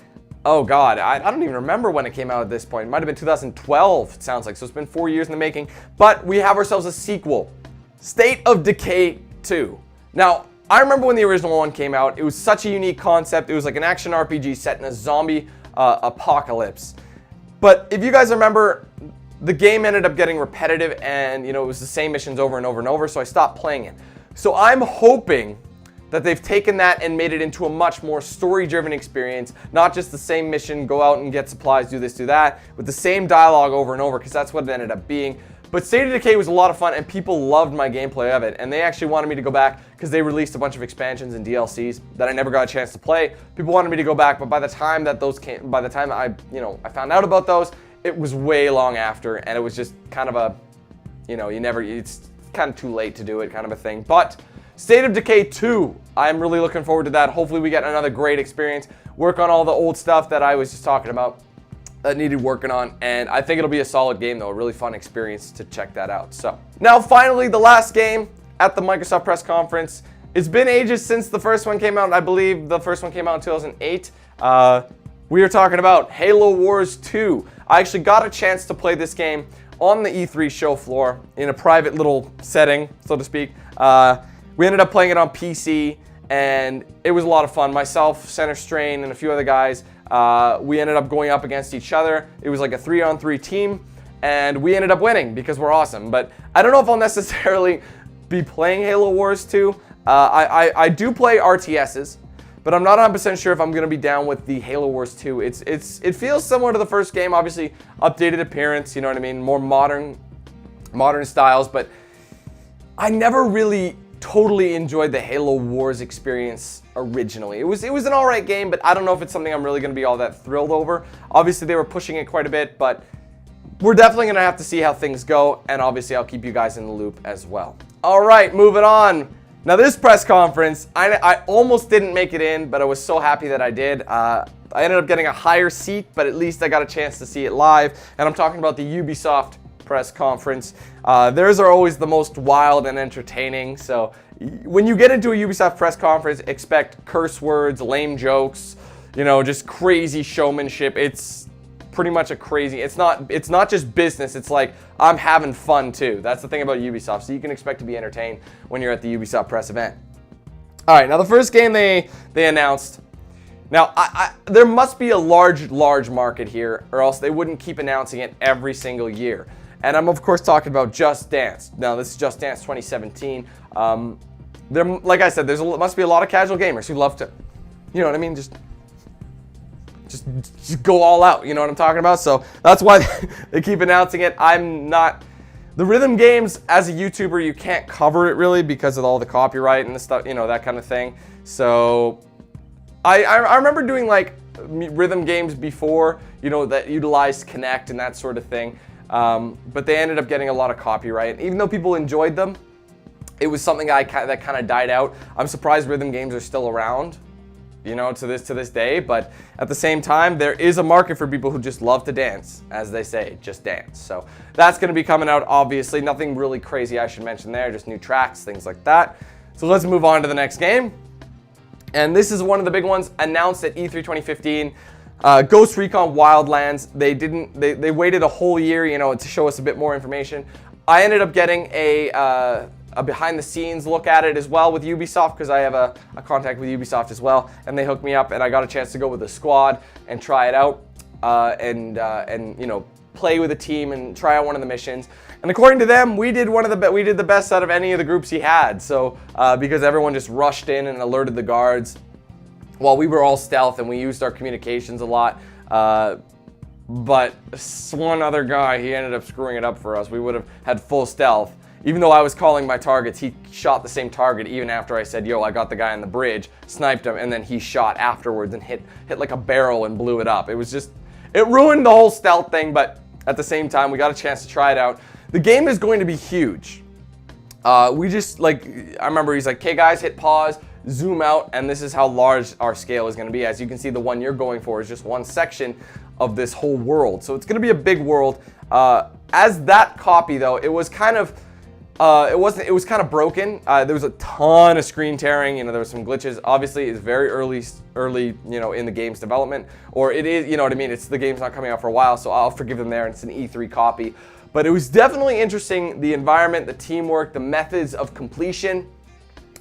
Oh God, I don't even remember when it came out at this point. It might have been 2012, it sounds like. So it's been 4 years in the making. But we have ourselves a sequel, State of Decay 2. Now, I remember when the original one came out. It was such a unique concept. It was like an action RPG set in a zombie apocalypse. But if you guys remember, the game ended up getting repetitive, and it was the same missions over and over and over, so I stopped playing it. So I'm hoping that they've taken that and made it into a much more story-driven experience, not just the same mission, go out and get supplies, do this, do that, with the same dialogue over and over, because that's what it ended up being. But State of Decay was a lot of fun, and people loved my gameplay of it, and they actually wanted me to go back because they released a bunch of expansions and DLCs that I never got a chance to play. People wanted me to go back, but by the time that those came, by the time I found out about those, it was way long after, and it was just kind of a, it's kind of too late to do it kind of a thing. But State of Decay 2, I'm really looking forward to that. Hopefully we get another great experience, work on all the old stuff that I was just talking about that needed working on, and I think it'll be a solid game though, a really fun experience to check that out. So now finally the last game at the Microsoft press conference. It's been ages since the first one came out. I believe the first one came out in 2008. We are talking about Halo Wars 2. I actually got a chance to play this game on the E3 show floor in a private little setting, so to speak. We ended up playing it on PC, and it was a lot of fun. Myself, Center Strain, and a few other guys, we ended up going up against each other. It was like a 3-on-3 team, and we ended up winning because we're awesome. But I don't know if I'll necessarily be playing Halo Wars 2. I do play RTSs, but I'm not 100% sure if I'm going to be down with the Halo Wars 2. It feels similar to the first game, obviously updated appearance, you know what I mean, more modern styles, but I never really totally enjoyed the Halo Wars experience originally. It was an alright game, but I don't know if it's something I'm really going to be all that thrilled over. Obviously they were pushing it quite a bit, but we're definitely going to have to see how things go, and obviously I'll keep you guys in the loop as well. Alright, moving on. Now this press conference, I almost didn't make it in, but I was so happy that I did. I ended up getting a higher seat, but at least I got a chance to see it live. And I'm talking about the Ubisoft press conference. Theirs are always the most wild and entertaining. So when you get into a Ubisoft press conference, expect curse words, lame jokes, you know, just crazy showmanship. It's pretty much a crazy, it's not just business, it's like I'm having fun too. That's the thing about Ubisoft, so you can expect to be entertained when you're at the Ubisoft press event. Alright, now the first game they announced, now there must be a large market here, or else they wouldn't keep announcing it every single year. And I'm of course talking about Just Dance. Now this is Just Dance 2017. Like I said, must be a lot of casual gamers who love to, you know what I mean, just go all out, you know what I'm talking about? So that's why they keep announcing it. The rhythm games, as a YouTuber, you can't cover it really because of all the copyright and the stuff, you know, that kind of thing. So I remember doing like rhythm games before, you know, that utilized Kinect and that sort of thing. But they ended up getting a lot of copyright. Even though people enjoyed them, it was something that kind of died out. I'm surprised rhythm games are still around, you know, to this day, but at the same time, there is a market for people who just love to dance, as they say, just dance. So that's going to be coming out, obviously. Nothing really crazy I should mention there, just new tracks, things like that. So let's move on to the next game. And this is one of the big ones announced at E3 2015. Ghost Recon Wildlands. They waited a whole year, you know, to show us a bit more information. I ended up getting a behind the scenes look at it as well with Ubisoft, because I have a contact with Ubisoft as well, and they hooked me up and I got a chance to go with the squad and try it out and you know, play with a team and try out one of the missions. And according to them, we did the best out of any of the groups he had. So because everyone just rushed in and alerted the guards while we were all stealth and we used our communications a lot. But one other guy, he ended up screwing it up for us. We would have had full stealth. Even though I was calling my targets, he shot the same target even after I said, yo, I got the guy on the bridge, sniped him, and then he shot afterwards and hit like a barrel and blew it up. It was just, it ruined the whole stealth thing, but at the same time, we got a chance to try it out. The game is going to be huge. We just, like, I remember he's like, okay guys, hit pause, zoom out, and this is how large our scale is going to be. As you can see, the one you're going for is just one section of this whole world. So it's going to be a big world. As that copy, though, it was kind of, it was kind of broken. There was a ton of screen tearing, you know, there was some glitches. Obviously, it's very early, you know, in the game's development, or it is, you know what I mean, the game's not coming out for a while, so I'll forgive them there, and it's an E3 copy. But it was definitely interesting, the environment, the teamwork, the methods of completion.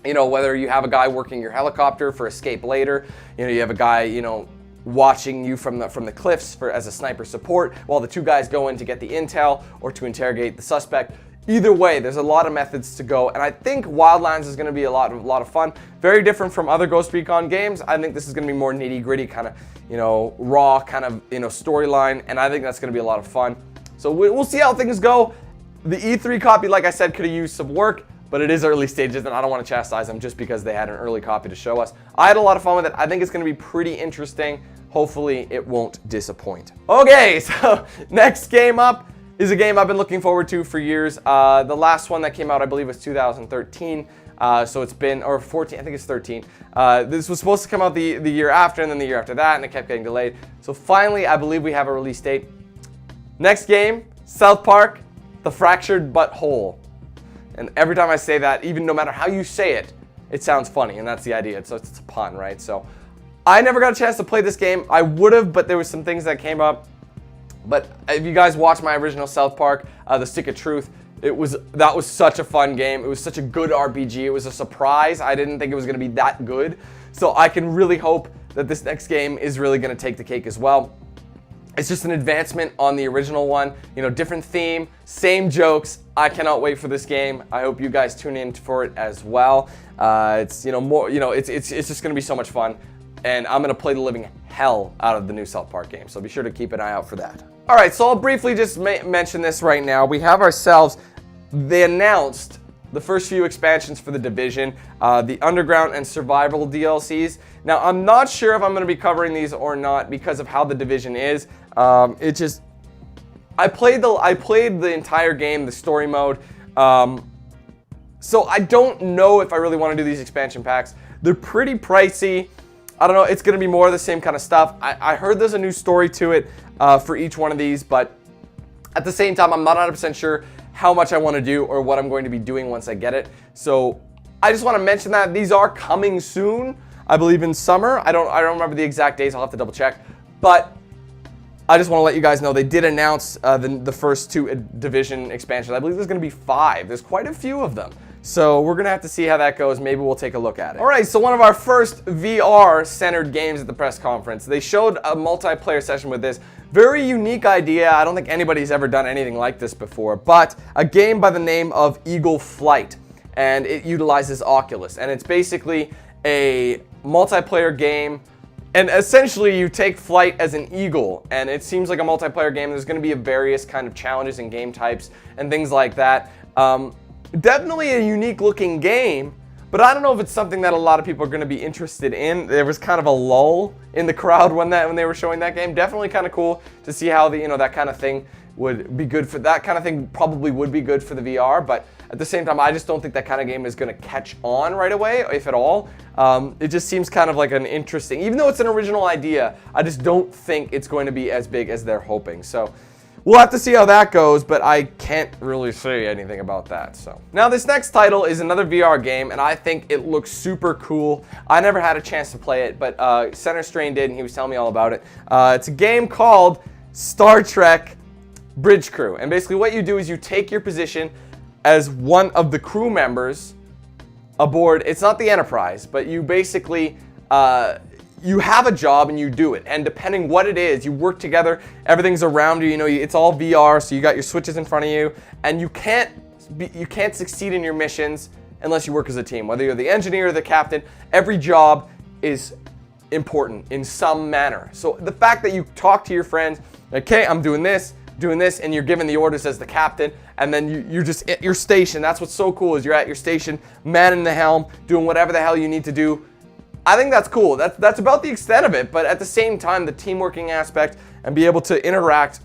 You know, whether you have a guy working your helicopter for escape later, you know, you have a guy, you know, watching you from the cliffs as a sniper support, while the two guys go in to get the intel or to interrogate the suspect. Either way, there's a lot of methods to go, and I think Wildlands is going to be a lot of fun. Very different from other Ghost Recon games. I think this is going to be more nitty-gritty, kind of, you know, raw kind of, you know, storyline, and I think that's going to be a lot of fun. So we'll see how things go. The E3 copy, like I said, could have used some work, but it is early stages, and I don't want to chastise them just because they had an early copy to show us. I had a lot of fun with it. I think it's going to be pretty interesting. Hopefully, it won't disappoint. Okay, so next game up is a game I've been looking forward to for years. The last one that came out, I believe, was 2013. So it's been, or 14, I think it's 13. This was supposed to come out the year after, and then the year after that, and it kept getting delayed. So finally, I believe we have a release date. Next game, South Park, The Fractured But Whole. And every time I say that, even no matter how you say it, it sounds funny, and that's the idea. So it's a pun, right? So I never got a chance to play this game. I would have, but there was some things that came up. But if you guys watched my original South Park, The Stick of Truth, that was such a fun game. It was such a good RPG. It was a surprise. I didn't think it was going to be that good. So I can really hope that this next game is really going to take the cake as well. It's just an advancement on the original one. You know, different theme, same jokes. I cannot wait for this game. I hope you guys tune in for it as well. It's, you know, more, you know, it's just gonna be so much fun. And I'm gonna play the living hell out of the new South Park game. So be sure to keep an eye out for that. All right, so I'll briefly just mention this right now. We have ourselves, they announced the first few expansions for The Division, the Underground and Survival DLCs. Now, I'm not sure if I'm going to be covering these or not because of how The Division is. I played the entire game, the story mode. So I don't know if I really want to do these expansion packs. They're pretty pricey. I don't know, it's going to be more of the same kind of stuff. I heard there's a new story to it for each one of these, but at the same time, I'm not 100% sure how much I want to do or what I'm going to be doing once I get it. So I just want to mention that these are coming soon. I believe in summer. I don't remember the exact days. I'll have to double check. But I just want to let you guys know they did announce the first 2 Division expansions. I believe there's going to be 5. There's quite a few of them. So we're going to have to see how that goes. Maybe we'll take a look at it. All right, so one of our first VR-centered games at the press conference. They showed a multiplayer session with this. Very unique idea. I don't think anybody's ever done anything like this before, but a game by the name of Eagle Flight, and it utilizes Oculus, and it's basically a multiplayer game, and essentially you take flight as an eagle, and it seems like a multiplayer game. There's going to be various kind of challenges and game types and things like that. Definitely a unique looking game, but I don't know if it's something that a lot of people are going to be interested in. There was kind of a lull in the crowd when they were showing that game. Definitely kind of cool to see how that kind of thing would be good for that kind of thing. Probably would be good for the VR, but at the same time, I just don't think that kind of game is going to catch on right away, if at all. It just seems kind of like an interesting, even though it's an original idea, I just don't think it's going to be as big as they're hoping. So we'll have to see how that goes, but I can't really say anything about that. So now this next title is another VR game, and I think it looks super cool. I never had a chance to play it, but Center Strain did, and he was telling me all about it. It's a game called Star Trek Bridge Crew, and basically what you do is you take your position as one of the crew members aboard. It's not the Enterprise, but you basically you have a job and you do it, and depending what it is, you work together. Everything's around you. It's all VR, so you got your switches in front of you, and you can't succeed in your missions unless you work as a team. Whether you're the engineer or the captain, every job is important in some manner. So the fact that you talk to your friends, okay, I'm doing this, and you're given the orders as the captain, and then you're just at your station. That's what's so cool, is you're at your station, manning the helm, doing whatever the hell you need to do. I think that's cool. That's about the extent of it, but at the same time, the teamworking aspect and be able to interact,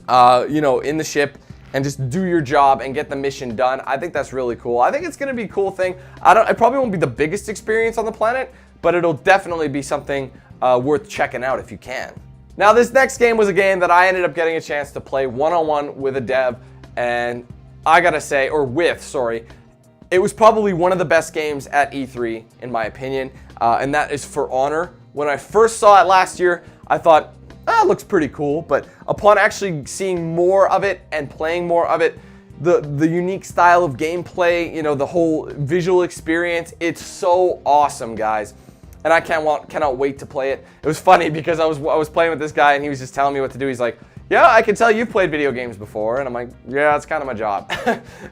in the ship and just do your job and get the mission done. I think that's really cool. I think it's going to be a cool thing. It probably won't be the biggest experience on the planet, but it'll definitely be something worth checking out if you can. Now, this next game was a game that I ended up getting a chance to play one-on-one with a dev, and I gotta say, it was probably one of the best games at E3, in my opinion, and that is For Honor. When I first saw it last year, I thought, it looks pretty cool, but upon actually seeing more of it and playing more of it, the unique style of gameplay, the whole visual experience, it's so awesome, guys. And I cannot wait to play it. It was funny because I was playing with this guy and he was just telling me what to do. He's like, yeah, I can tell you've played video games before. And I'm like, yeah, that's kind of my job.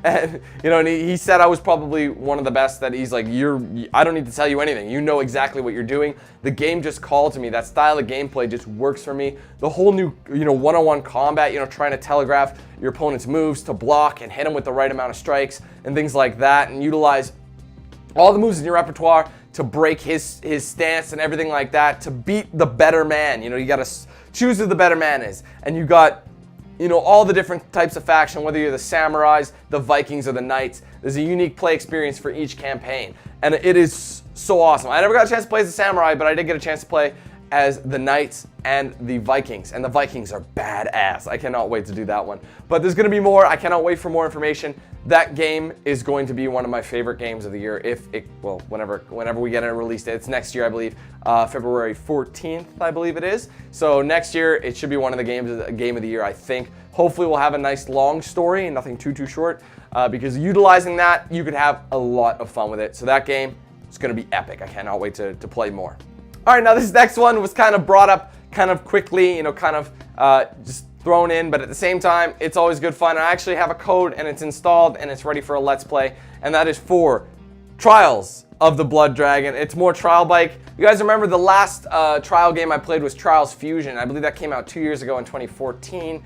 and he said I was probably one of the best, that he's like, I don't need to tell you anything. You know exactly what you're doing. The game just called to me. That style of gameplay just works for me. The whole new, one-on-one combat, trying to telegraph your opponent's moves to block and hit them with the right amount of strikes and things like that, and utilize all the moves in your repertoire to break his stance and everything like that, to beat the better man. You got to choose who the better man is. And you got, all the different types of faction, whether you're the samurais, the Vikings, or the knights. There's a unique play experience for each campaign. And it is so awesome. I never got a chance to play as a samurai, but I did get a chance to play as the knights and the Vikings. And the Vikings are badass. I cannot wait to do that one. But there's going to be more. I cannot wait for more information. That game is going to be one of my favorite games of the year, whenever we get a release date. It's next year, I believe, February 14th, I believe it is. So next year, it should be one of the game of the year, I think. Hopefully, we'll have a nice long story and nothing too short, because utilizing that, you could have a lot of fun with it. So that game is going to be epic. I cannot wait to play more. All right, now this next one was kind of brought up kind of quickly, you know, kind of just thrown in, but at the same time, it's always good fun. I actually have a code and it's installed and it's ready for a Let's Play, and that is for Trials of the Blood Dragon. It's more trial bike. You guys remember the last trial game I played was Trials Fusion. I believe that came out 2 years ago in 2014.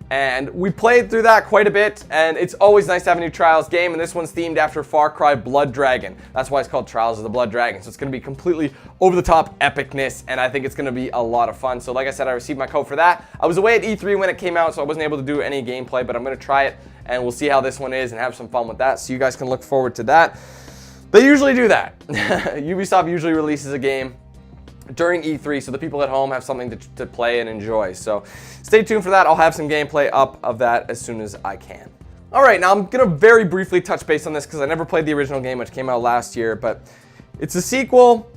And we played through that quite a bit, and it's always nice to have a new Trials game, and this one's themed after Far Cry Blood Dragon. That's why it's called Trials of the Blood Dragon. So it's going to be completely over-the-top epicness, and I think it's going to be a lot of fun. So like I said, I received my code for that. I was away at E3 when it came out, so I wasn't able to do any gameplay, but I'm going to try it, and we'll see how this one is and have some fun with that. So you guys can look forward to that. They usually do that. Ubisoft usually releases a game during E3, so the people at home have something to play and enjoy. So stay tuned for that. I'll have some gameplay up of that as soon as I can. All right, now I'm gonna very briefly touch base on this because I never played the original game, which came out last year, but it's a sequel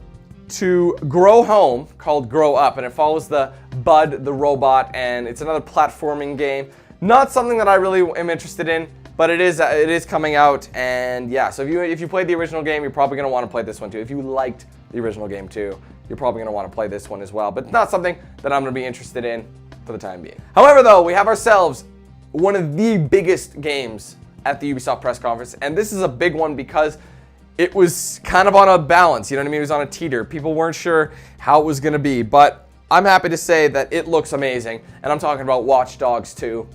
to Grow Home called Grow Up, and it follows the Bud the robot, and it's another platforming game. Not something that I really am interested in, but it is coming out, and yeah, so if you played the original game, you're probably gonna want to play this one too. If you liked the original game too, you're probably going to want to play this one as well, but it's not something that I'm going to be interested in for the time being. However, though, we have ourselves one of the biggest games at the Ubisoft press conference, and this is a big one because it was kind of on a balance, you know what I mean? It was on a teeter. People weren't sure how it was going to be, but I'm happy to say that it looks amazing, and I'm talking about Watch Dogs 2.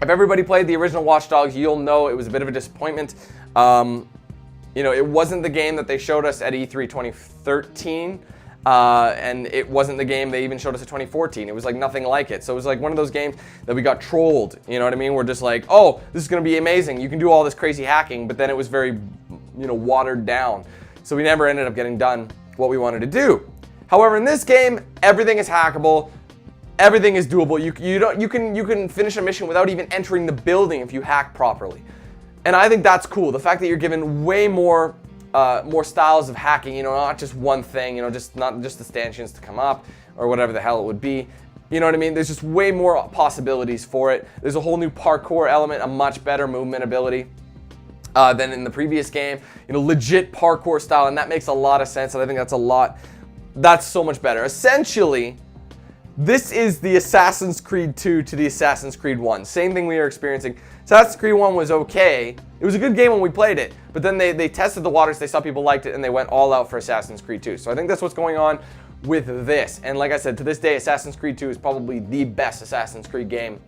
If everybody played the original Watch Dogs, you'll know it was a bit of a disappointment. You know, it wasn't the game that they showed us at E3 2013. And it wasn't the game they even showed us in 2014. It was like nothing like it. So it was like one of those games that we got trolled, you know what I mean? We're just like, oh, this is going to be amazing. You can do all this crazy hacking, but then it was very, you know, watered down. So we never ended up getting done what we wanted to do. However, in this game, everything is hackable. Everything is doable. You can finish a mission without even entering the building if you hack properly. And I think that's cool. The fact that you're given way more styles of hacking, you know, not just one thing, you know, not just the stanchions to come up or whatever the hell it would be. You know what I mean? There's just way more possibilities for it. There's a whole new parkour element, a much better movement ability than in the previous game. You know, legit parkour style, and that makes a lot of sense, and I think that's so much better. Essentially, this is the Assassin's Creed 2 to the Assassin's Creed 1. Same thing we are experiencing. Assassin's Creed 1 was okay. It was a good game when we played it, but then they tested the waters, they saw people liked it, and they went all out for Assassin's Creed 2. So I think that's what's going on with this. And like I said, to this day, Assassin's Creed 2 is probably the best Assassin's Creed game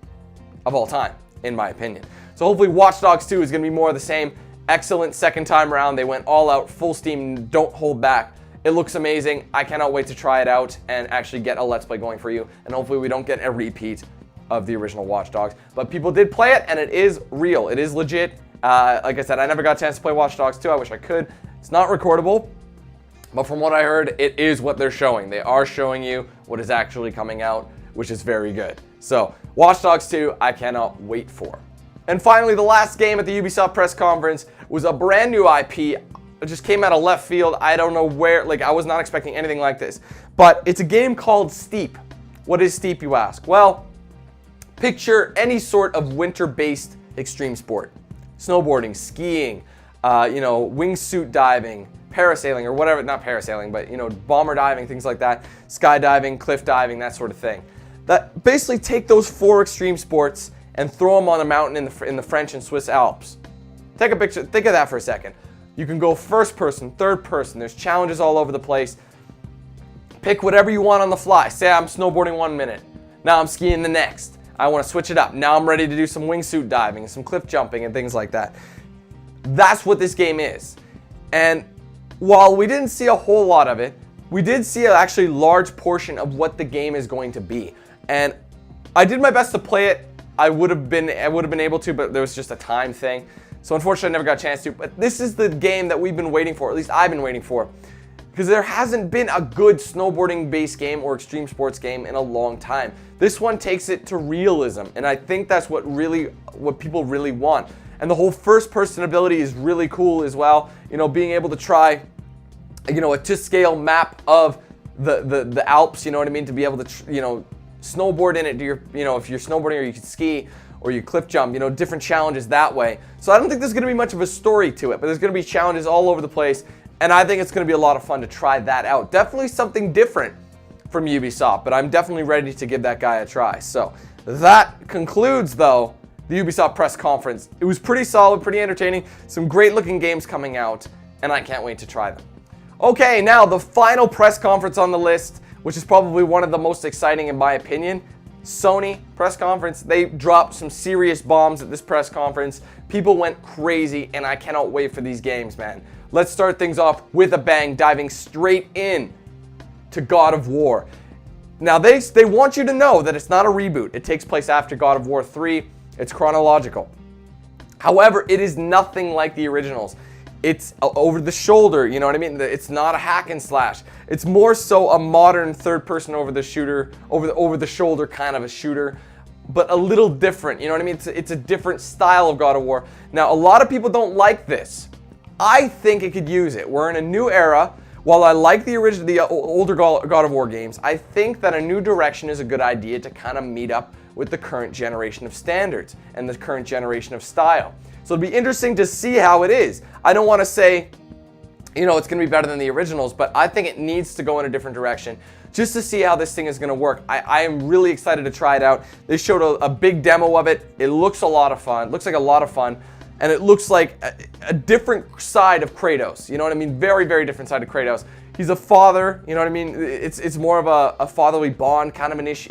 of all time, in my opinion. So hopefully Watch Dogs 2 is going to be more of the same. Excellent second time around. They went all out, full steam, don't hold back. It looks amazing. I cannot wait to try it out and actually get a Let's Play going for you. And hopefully we don't get a repeat of the original Watch Dogs. But people did play it, and it is real. It is legit. Like I said, I never got a chance to play Watch Dogs 2. I wish I could. It's not recordable, but from what I heard, it is what they're showing. They are showing you what is actually coming out, which is very good. So, Watch Dogs 2, I cannot wait for. And finally, the last game at the Ubisoft press conference was a brand new IP. It just came out of left field. I don't know where, like, I was not expecting anything like this. But it's a game called Steep. What is Steep, you ask? Well, picture any sort of winter-based extreme sport. Snowboarding, skiing, you know, wingsuit diving, parasailing, or whatever, not parasailing, but, you know, bomber diving, things like that, skydiving, cliff diving, that sort of thing. That basically take those 4 extreme sports and throw them on a mountain in the French and Swiss Alps. Take a picture, think of that for a second. You can go first person, third person, there's challenges all over the place. Pick whatever you want on the fly. Say I'm snowboarding 1 minute, now I'm skiing the next. I want to switch it up. Now I'm ready to do some wingsuit diving, some cliff jumping and things like that. That's what this game is. And while we didn't see a whole lot of it, we did see an actually large portion of what the game is going to be. And I did my best to play it. I would have been able to, but there was just a time thing. So unfortunately I never got a chance to. But this is the game that we've been waiting for, at least I've been waiting for. Because there hasn't been a good snowboarding-based game or extreme sports game in a long time. This one takes it to realism, and I think that's what people really want. And the whole first-person ability is really cool as well. You know, being able to try, you know, a to-scale map of the Alps. You know what I mean? To be able to, you know, snowboard in it. You know, if you're snowboarding or you can ski or you cliff jump. You know, different challenges that way. So I don't think there's going to be much of a story to it, but there's going to be challenges all over the place. And I think it's going to be a lot of fun to try that out. Definitely something different from Ubisoft, but I'm definitely ready to give that guy a try. So that concludes, though, the Ubisoft press conference. It was pretty solid, pretty entertaining, some great looking games coming out, and I can't wait to try them. Okay, now the final press conference on the list, which is probably one of the most exciting in my opinion. Sony press conference. They dropped some serious bombs at this press conference. People went crazy, and I cannot wait for these games, man. Let's start things off with a bang, diving straight in to God of War. Now, they want you to know that it's not a reboot. It takes place after God of War 3. It's chronological. However, it is nothing like the originals. It's over the shoulder, you know what I mean? It's not a hack and slash. It's more so a modern third-person over the shoulder kind of a shooter, but a little different, you know what I mean? It's a different style of God of War. Now, a lot of people don't like this. I think it could use it. We're in a new era. While I like the older God of War games, I think that a new direction is a good idea to kind of meet up with the current generation of standards and the current generation of style. So it'll be interesting to see how it is. I don't want to say, you know, it's going to be better than the originals, but I think it needs to go in a different direction just to see how this thing is going to work. I am really excited to try it out. They showed a big demo of it. It looks a lot of fun. It looks like a lot of fun. And it looks like a different side of Kratos. You know what I mean? Very, very different side of Kratos. He's a father. You know what I mean? It's more of a fatherly bond, kind of an issue.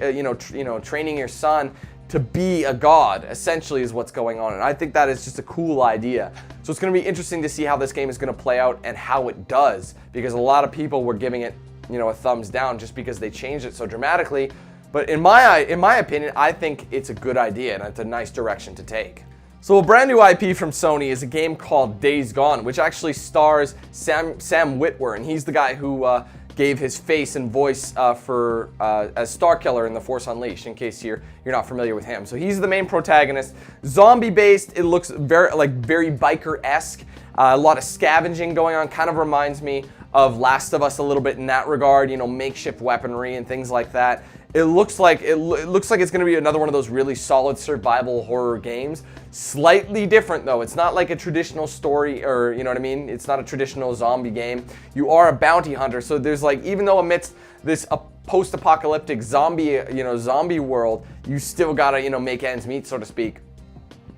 Training your son to be a god, essentially, is what's going on. And I think that is just a cool idea. So it's going to be interesting to see how this game is going to play out and how it does, because a lot of people were giving it, you know, a thumbs down just because they changed it so dramatically. But in my opinion, I think it's a good idea and it's a nice direction to take. So a brand new IP from Sony is a game called Days Gone, which actually stars Sam Witwer, and he's the guy who gave his face and voice as Starkiller in The Force Unleashed, in case you're not familiar with him. So he's the main protagonist. Zombie-based, it looks very biker-esque. A lot of scavenging going on, kind of reminds me of Last of Us a little bit in that regard, you know, makeshift weaponry and things like that. It looks like it's going to be another one of those really solid survival horror games. Slightly different though. It's not like a traditional story, or you know what I mean? It's not a traditional zombie game. You are a bounty hunter, so there's like, even though amidst this post-apocalyptic zombie world, you still gotta, you know, make ends meet, so to speak.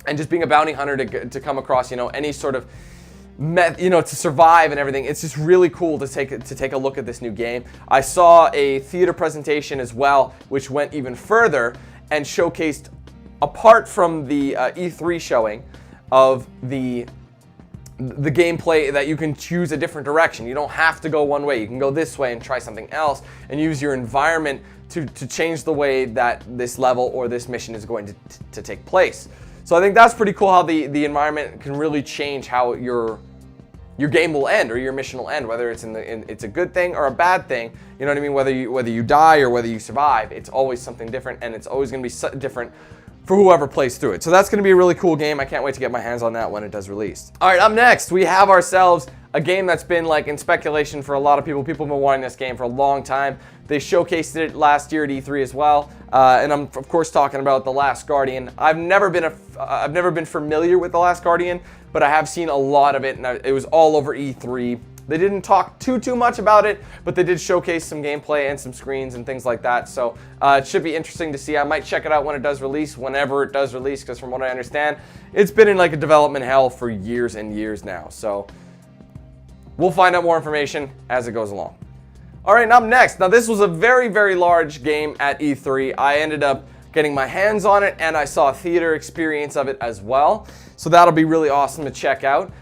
And just being a bounty hunter to come across, you know, any sort of to survive and everything. It's just really cool to take a look at this new game. I saw a theater presentation as well, which went even further and showcased, apart from the E3 showing of the gameplay, that you can choose a different direction. You don't have to go one way. You can go this way and try something else and use your environment to change the way that this level or this mission is going to take place. So I think that's pretty cool, how the environment can really change how your game will end, or your mission will end, whether it's it's a good thing or a bad thing. You know what I mean? Whether you die or whether you survive, it's always something different, and it's always going to be different for whoever plays through it. So that's going to be a really cool game. I can't wait to get my hands on that when it does release. All right, up next, we have ourselves a game that's been like in speculation for a lot of people. People have been wanting this game for a long time. They showcased it last year at E3 as well, and I'm of course talking about The Last Guardian. I've never been familiar with The Last Guardian, but I have seen a lot of it, and it was all over E3. They didn't talk too much about it, but they did showcase some gameplay and some screens and things like that. So it should be interesting to see. I might check it out when it does release, whenever it does release, because from what I understand, it's been in like a development hell for years and years now. So we'll find out more information as it goes along. All right, up next. Now this was a very, very large game at E3. I ended up getting my hands on it, and I saw a theater experience of it as well. So that'll be really awesome to check out.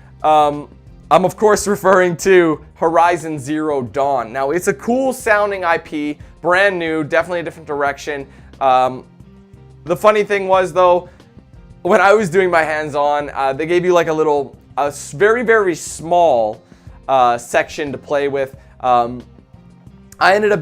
I'm of course referring to Horizon Zero Dawn. Now it's a cool sounding IP, brand new, definitely a different direction. The funny thing was though, when I was doing my hands-on, they gave you like a very, very small section to play with. I ended up,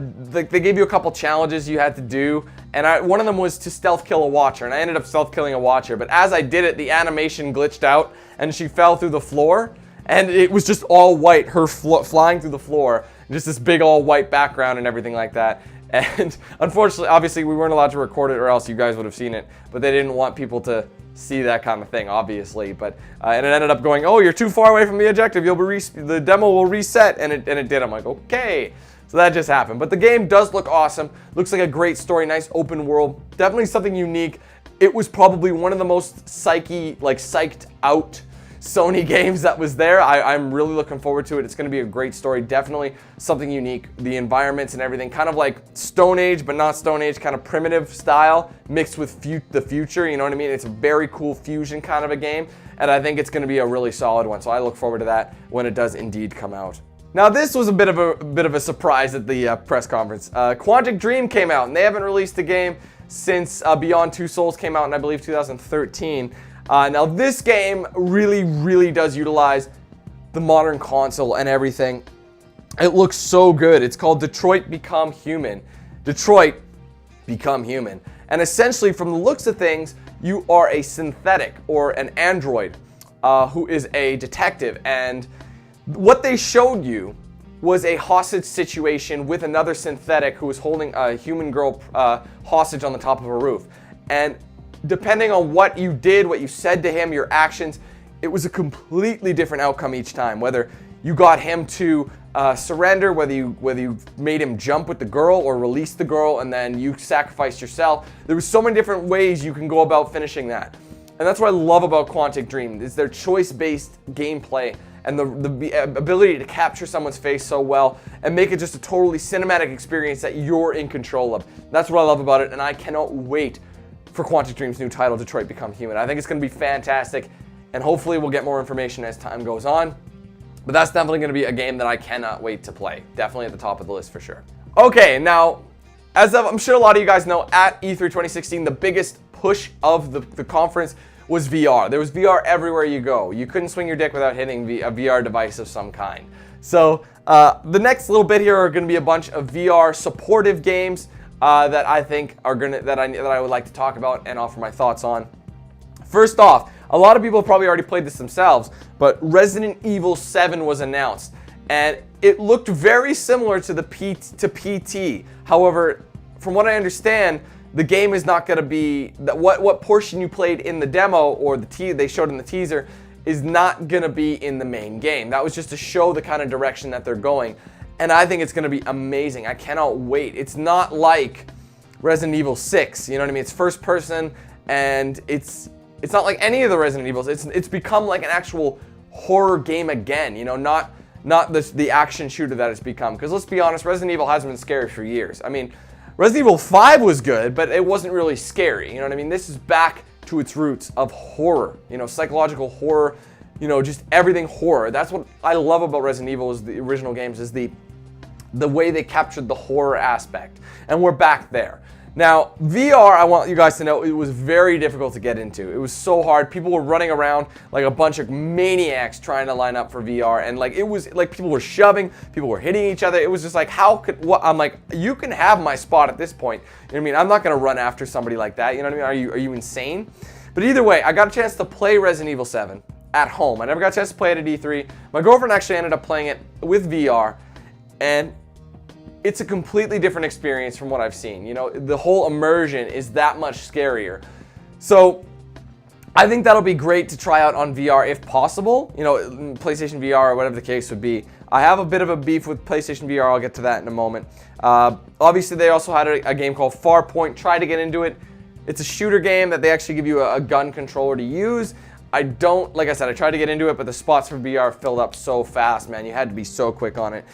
they gave you a couple challenges you had to do, and one of them was to stealth kill a watcher, and I ended up stealth killing a watcher, but as I did it, the animation glitched out, and she fell through the floor, and it was just all white, her flying through the floor, just this big all white background and everything like that. And unfortunately, obviously, we weren't allowed to record it or else you guys would have seen it. But they didn't want people to see that kind of thing, obviously. But and it ended up going, oh, you're too far away from the objective. The demo will reset, and it did. I'm like, okay. So that just happened. But the game does look awesome. Looks like a great story, nice open world. Definitely something unique. It was probably one of the most psyched out Sony games that was there. I'm really looking forward to it. It's going to be a great story. Definitely something unique. The environments and everything, kind of like Stone Age, but not Stone Age, kind of primitive style mixed with the future. You know what I mean? It's a very cool fusion kind of a game, and I think it's going to be a really solid one. So I look forward to that when it does indeed come out. Now this was a bit of a surprise at the press conference. Quantic Dream came out, and they haven't released a game since Beyond Two Souls came out in, I believe, 2013. Now this game really does utilize the modern console and everything. It looks so good. It's called Detroit Become Human. Detroit Become Human. And essentially, from the looks of things, you are a synthetic or an android who is a detective. And what they showed you was a hostage situation with another synthetic who was holding a human girl hostage on the top of a roof. And depending on what you did, what you said to him, your actions, it was a completely different outcome each time. Whether you got him to surrender, whether you made him jump with the girl or release the girl and then you sacrificed yourself. There was so many different ways you can go about finishing that. And that's what I love about Quantic Dream, is their choice-based gameplay and the ability to capture someone's face so well and make it just a totally cinematic experience that you're in control of. That's what I love about it, and I cannot wait for Quantic Dream's new title, Detroit Become Human. I think it's going to be fantastic, and hopefully we'll get more information as time goes on. But that's definitely going to be a game that I cannot wait to play. Definitely at the top of the list for sure. Okay, now, as I'm sure a lot of you guys know, at E3 2016, the biggest push of the conference was VR. There was VR everywhere you go. You couldn't swing your dick without hitting a VR device of some kind. So the next little bit here are going to be a bunch of VR supportive games that I think are that I would like to talk about and offer my thoughts on. First off, a lot of people have probably already played this themselves, but Resident Evil 7 was announced, and it looked very similar to PT. However, from what I understand, the game is not going to be what portion you played in the demo or they showed in the teaser is not going to be in the main game. That was just to show the kind of direction that they're going, and I think it's going to be amazing. I cannot wait. It's not like Resident Evil 6, you know what I mean? It's first person, and it's not like any of the Resident Evils. It's become like an actual horror game again, you know, not the action shooter that it's become. Because let's be honest, Resident Evil hasn't been scary for years. I mean, Resident Evil 5 was good, but it wasn't really scary, you know what I mean? This is back to its roots of horror, you know, psychological horror, you know, just everything horror. That's what I love about Resident Evil, is the original games, is the way they captured the horror aspect. And we're back there. Now, VR, I want you guys to know, it was very difficult to get into. It was so hard. People were running around like a bunch of maniacs trying to line up for VR, and like it was like people were shoving, people were hitting each other. It was just like, I'm like, you can have my spot at this point. You know what I mean? I'm not gonna run after somebody like that. You know what I mean? Are you insane? But either way, I got a chance to play Resident Evil 7 at home. I never got a chance to play it at E3. My girlfriend actually ended up playing it with VR, and it's a completely different experience from what I've seen. You know, the whole immersion is that much scarier. So I think that'll be great to try out on VR if possible. You know, PlayStation VR or whatever the case would be. I have a bit of a beef with PlayStation VR. I'll get to that in a moment. Obviously, they also had a game called Farpoint. Try to get into it. It's a shooter game that they actually give you a gun controller to use. Like I said, I tried to get into it, but the spots for VR filled up so fast, man. You had to be so quick on it.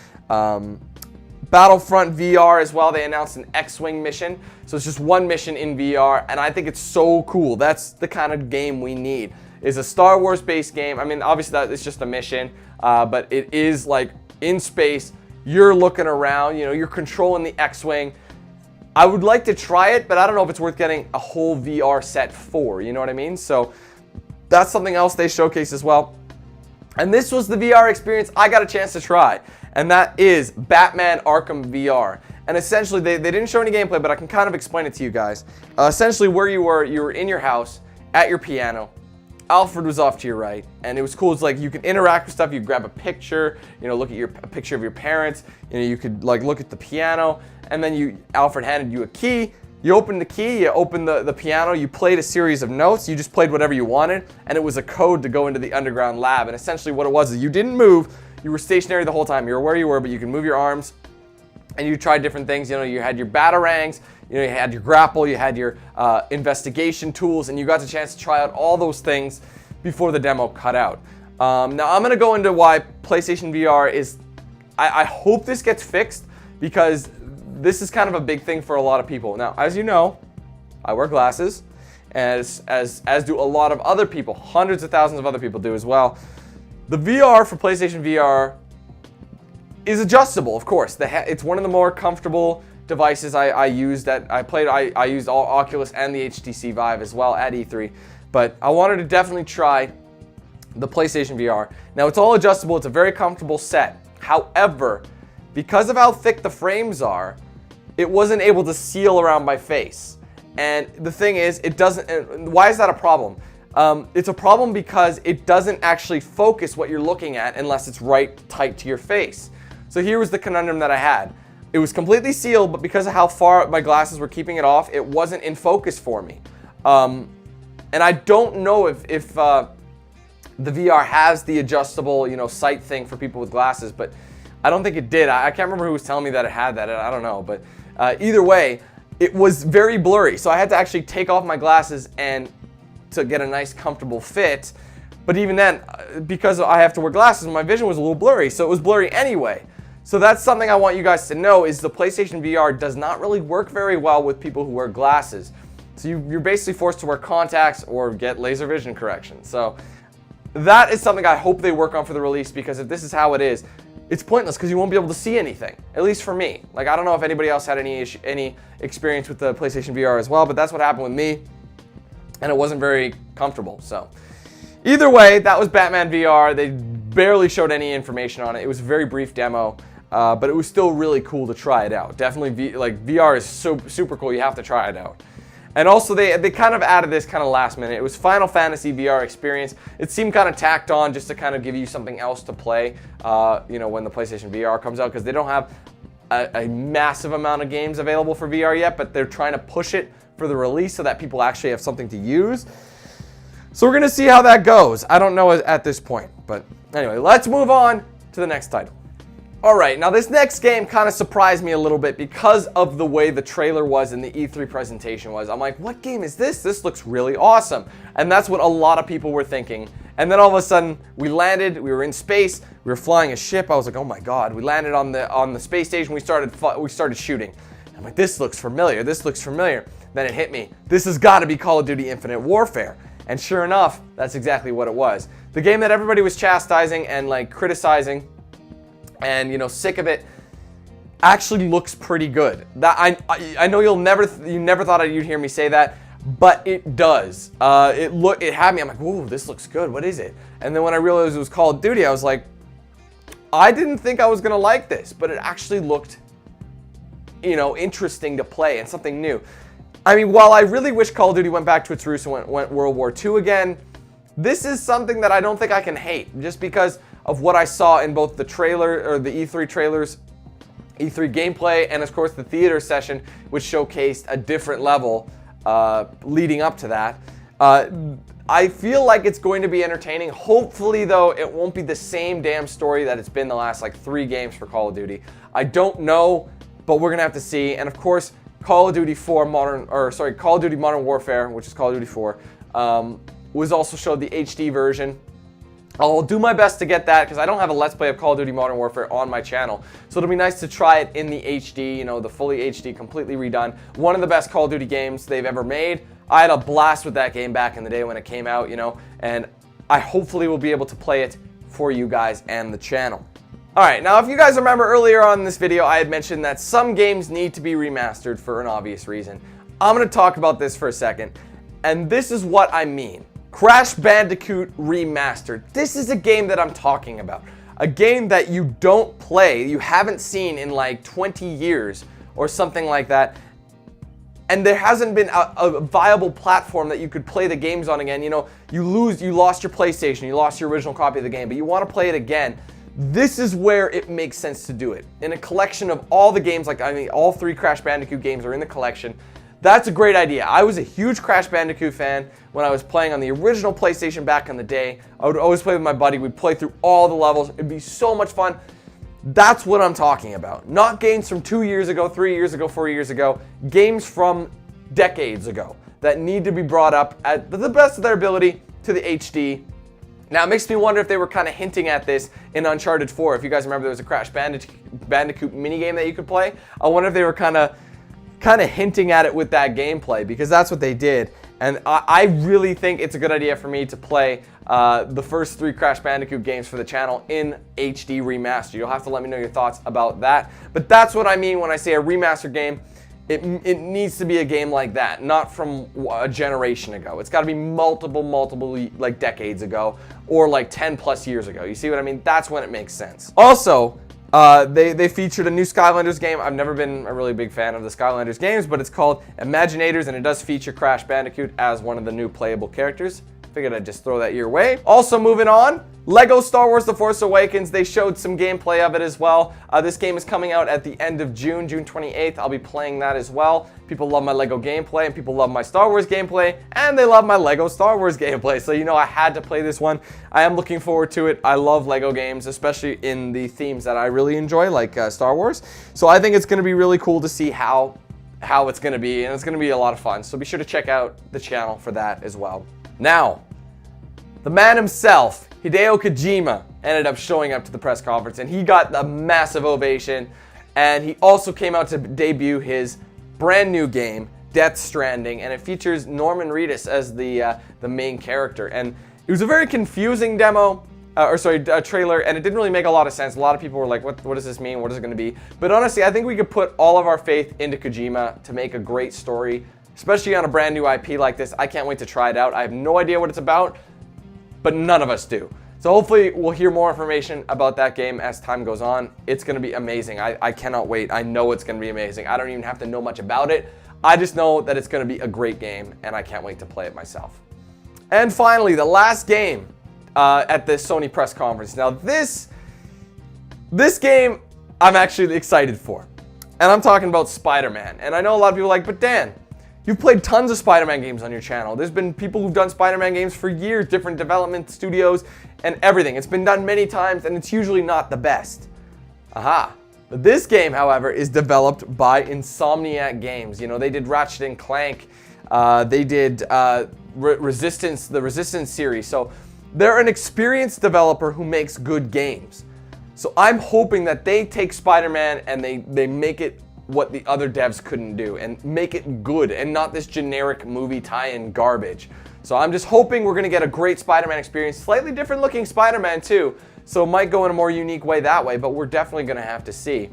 Battlefront VR as well, they announced an X-Wing mission. So it's just one mission in VR, and I think it's so cool. That's the kind of game we need. It's a Star Wars based game. I mean, obviously that is just a mission, but it is like in space. You're looking around, you know, you're controlling the X-Wing. I would like to try it, but I don't know if it's worth getting a whole VR set for, you know what I mean? So that's something else they showcased as well. And this was the VR experience I got a chance to try, and that is Batman Arkham VR. And essentially, they didn't show any gameplay, but I can kind of explain it to you guys. Essentially, where you were in your house, at your piano, Alfred was off to your right, and it was cool. It's like you could interact with stuff. You grab a picture, you know, look at a picture of your parents. You know, you could like look at the piano, and then Alfred handed you a key. You opened the key, you opened the piano, you played a series of notes, you just played whatever you wanted, and it was a code to go into the underground lab. And essentially what it was is you didn't move, you were stationary the whole time. You were where you were, but you can move your arms, and you tried different things. You know, you had your batarangs, you know, you had your grapple, you had your investigation tools, and you got the chance to try out all those things before the demo cut out. Now I'm gonna go into why PlayStation VR is, I hope this gets fixed, because this is kind of a big thing for a lot of people. Now, as you know, I wear glasses, as do a lot of other people. Hundreds of thousands of other people do as well. The VR for PlayStation VR is adjustable, of course. It's one of the more comfortable devices I used. I used all Oculus and the HTC Vive as well at E3. But I wanted to definitely try the PlayStation VR. Now, it's all adjustable. It's a very comfortable set. However, because of how thick the frames are, it wasn't able to seal around my face. And the thing is, it doesn't, why is that a problem? It's a problem because it doesn't actually focus what you're looking at unless it's right tight to your face. So here was the conundrum that I had. It was completely sealed, but because of how far my glasses were keeping it off, it wasn't in focus for me. And I don't know if the VR has the adjustable, you know, sight thing for people with glasses, but I don't think it did. I can't remember who was telling me that it had that. I don't know, but either way, it was very blurry. So I had to actually take off my glasses and to get a nice comfortable fit. But even then, because I have to wear glasses, my vision was a little blurry. So it was blurry anyway. So that's something I want you guys to know, is the PlayStation VR does not really work very well with people who wear glasses. So you're basically forced to wear contacts or get laser vision correction. So that is something I hope they work on for the release, because if this is how it is, it's pointless because you won't be able to see anything, at least for me. Like, I don't know if anybody else had any experience with the PlayStation VR as well, but that's what happened with me, and it wasn't very comfortable. So either way, that was Batman VR. They barely showed any information on it. It was a very brief demo, but it was still really cool to try it out. Definitely, VR is so super cool. You have to try it out. And also, they kind of added this kind of last minute. It was Final Fantasy VR Experience. It seemed kind of tacked on just to kind of give you something else to play, you know, when the PlayStation VR comes out, because they don't have a massive amount of games available for VR yet, but they're trying to push it for the release so that people actually have something to use. So we're going to see how that goes. I don't know at this point, but anyway, let's move on to the next title. Alright, now this next game kind of surprised me a little bit because of the way the trailer was and the E3 presentation was. I'm like, what game is this? This looks really awesome. And that's what a lot of people were thinking. And then all of a sudden, we landed, we were in space, we were flying a ship. I was like, oh my god. We landed on the space station, we started shooting. I'm like, this looks familiar, this looks familiar. Then it hit me. This has got to be Call of Duty Infinite Warfare. And sure enough, that's exactly what it was. The game that everybody was chastising and like criticizing and, you know, sick of it, actually looks pretty good. That I know you never thought you'd hear me say that, but it does. It had me. I'm like, whoa, this looks good. What is it? And then when I realized it was Call of Duty, I was like, I didn't think I was gonna like this, but it actually looked, you know, interesting to play and something new. I mean, while I really wish Call of Duty went back to its roots and went World War II again, this is something that I don't think I can hate, just because of what I saw in both the trailer, or the E3 trailers, E3 gameplay, and of course the theater session, which showcased a different level leading up to that. I feel like it's going to be entertaining. Hopefully, though, it won't be the same damn story that it's been the last like 3 games for Call of Duty. I don't know, but we're gonna have to see. And of course, Call of Duty Modern Warfare, which is Call of Duty 4, was also showed the HD version. I'll do my best to get that because I don't have a Let's Play of Call of Duty Modern Warfare on my channel. So it'll be nice to try it in the HD, you know, the fully HD, completely redone. One of the best Call of Duty games they've ever made. I had a blast with that game back in the day when it came out, you know, and I hopefully will be able to play it for you guys and the channel. Alright, now if you guys remember earlier on in this video, I had mentioned that some games need to be remastered for an obvious reason. I'm going to talk about this for a second, and this is what I mean. Crash Bandicoot Remastered. This is a game that I'm talking about. A game that you don't play, you haven't seen in like 20 years or something like that. and there hasn't been a viable platform that you could play the games on again. You know, you lost your PlayStation, you lost your original copy of the game, but you want to play it again. This is where it makes sense to do it. In a collection of all the games, like, I mean, all 3 Crash Bandicoot games are in the collection. That's a great idea. I was a huge Crash Bandicoot fan when I was playing on the original PlayStation back in the day. I would always play with my buddy. We'd play through all the levels. It'd be so much fun. That's what I'm talking about. Not games from 2 years ago, 3 years ago, 4 years ago. Games from decades ago that need to be brought up at the best of their ability to the HD. Now, it makes me wonder if they were kind of hinting at this in Uncharted 4. If you guys remember, there was a Crash Bandicoot minigame that you could play. I wonder if they were kind of hinting at it with that gameplay, because that's what they did. And I really think it's a good idea for me to play the first 3 Crash Bandicoot games for the channel in HD remaster. You'll have to let me know your thoughts about that. But that's what I mean when I say a remaster game. It needs to be a game like that, not from a generation ago. It's got to be multiple like decades ago, or like 10 plus years ago. You see what I mean? That's when it makes sense. Also, they featured a new Skylanders game. I've never been a really big fan of the Skylanders games, but it's called Imaginators, and it does feature Crash Bandicoot as one of the new playable characters. Figured I'd just throw that your way. Also, moving on, Lego Star Wars The Force Awakens. They showed some gameplay of it as well. This game is coming out at the end of June 28th. I'll be playing that as well. People love my Lego gameplay, and people love my Star Wars gameplay, and they love my Lego Star Wars gameplay. So, you know, I had to play this one. I am looking forward to it. I love Lego games, especially in the themes that I really enjoy, like Star Wars. So I think it's going to be really cool to see how it's going to be, and it's going to be a lot of fun. So be sure to check out the channel for that as well. Now, the man himself, Hideo Kojima, ended up showing up to the press conference, and he got a massive ovation. And he also came out to debut his brand new game, Death Stranding, and it features Norman Reedus as the main character. And it was a very confusing trailer, and it didn't really make a lot of sense. A lot of people were like, what does this mean? What is it going to be? But honestly, I think we could put all of our faith into Kojima to make a great story, especially on a brand new IP like this. I can't wait to try it out. I have no idea what it's about, but none of us do. So hopefully we'll hear more information about that game as time goes on. It's going to be amazing. I cannot wait. I know it's going to be amazing. I don't even have to know much about it. I just know that it's going to be a great game, and I can't wait to play it myself. And finally, the last game at the Sony press conference. Now this game I'm actually excited for. And I'm talking about Spider-Man. And I know a lot of people are like, but Dan, you've played tons of Spider-Man games on your channel. There's been people who've done Spider-Man games for years, different development studios and everything. It's been done many times, and it's usually not the best. Aha. But this game, however, is developed by Insomniac Games. You know, they did Ratchet and Clank. They did Resistance, the Resistance series. So they're an experienced developer who makes good games. So I'm hoping that they take Spider-Man and they make it what the other devs couldn't do, and make it good and not this generic movie tie-in garbage. So I'm just hoping we're going to get a great Spider-Man experience, slightly different looking Spider-Man too, so it might go in a more unique way that way, but we're definitely going to have to see.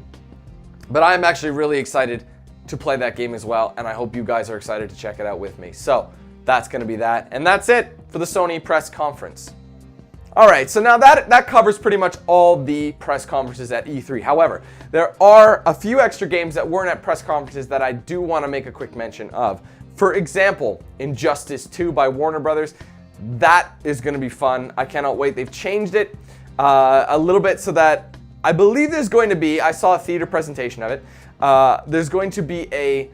But I'm actually really excited to play that game as well, and I hope you guys are excited to check it out with me. So that's going to be that, and that's it for the Sony press conference. Alright, so now that covers pretty much all the press conferences at E3. However, there are a few extra games that weren't at press conferences that I do want to make a quick mention of. For example, Injustice 2 by Warner Brothers. That is going to be fun. I cannot wait. They've changed it a little bit so that I believe there's going to be, I saw a theater presentation of it, there's going to be a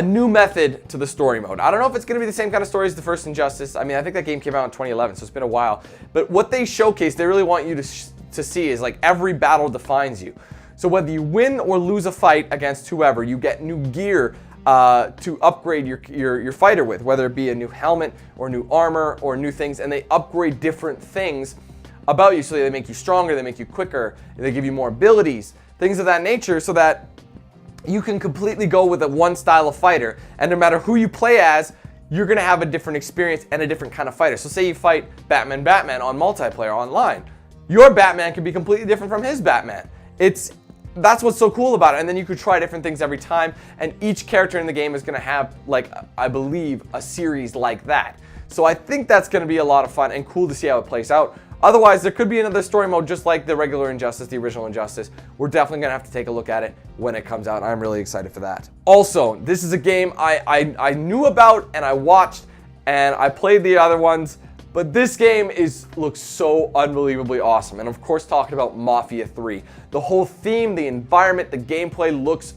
new method to the story mode. I don't know if it's going to be the same kind of story as the first Injustice. I mean, I think that game came out in 2011, so it's been a while. But what they showcase, they really want you to see is like every battle defines you. So whether you win or lose a fight against whoever, you get new gear to upgrade your fighter with, whether it be a new helmet or new armor or new things, and they upgrade different things about you. So they make you stronger, they make you quicker, they give you more abilities, things of that nature, so that you can completely go with one style of fighter, and no matter who you play as, you're going to have a different experience and a different kind of fighter. So say you fight Batman on multiplayer online, your Batman can be completely different from his Batman. That's what's so cool about it. And then you could try different things every time, and each character in the game is going to have, like, I believe, a series like that. So I think that's going to be a lot of fun and cool to see how it plays out. Otherwise, there could be another story mode just like the regular Injustice, the original Injustice. We're definitely gonna have to take a look at it when it comes out. I'm really excited for that. Also, this is a game I knew about and I watched and I played the other ones, but this game looks so unbelievably awesome. And of course, talking about Mafia 3. The whole theme, the environment, the gameplay looks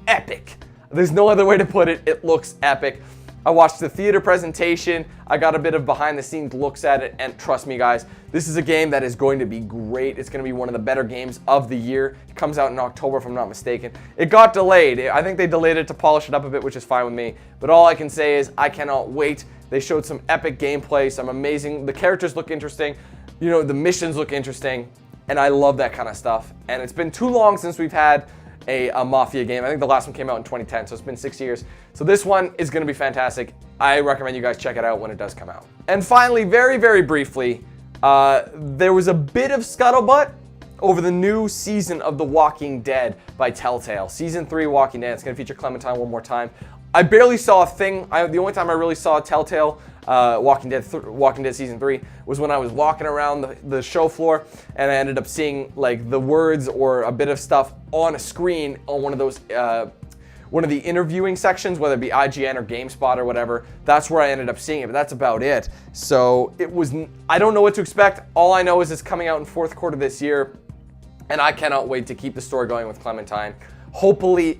epic. There's no other way to put it. It looks epic. I watched the theater presentation. I got a bit of behind the scenes looks at it, and trust me guys, this is a game that is going to be great. It's going to be one of the better games of the year. It comes out in October if I'm not mistaken. It got delayed. I think they delayed it to polish it up a bit, which is fine with me. But all I can say is I cannot wait. They showed some epic gameplay, some amazing, the characters look interesting, you know, the missions look interesting, and I love that kind of stuff. And it's been too long since we've had a Mafia game. I think the last one came out in 2010, so it's been 6 years. So this one is going to be fantastic. I recommend you guys check it out when it does come out. And finally, very, very briefly, there was a bit of scuttlebutt over the new season of The Walking Dead by Telltale. Season 3 Walking Dead. It's going to feature Clementine one more time. I barely saw a thing. The only time I really saw Telltale Walking Dead Season 3 was when I was walking around the show floor and I ended up seeing like the words or a bit of stuff on a screen on one of those, one of the interviewing sections, whether it be IGN or GameSpot or whatever. That's where I ended up seeing it, but that's about it. So it was, I don't know what to expect. All I know is it's coming out in fourth quarter this year and I cannot wait to keep the story going with Clementine. Hopefully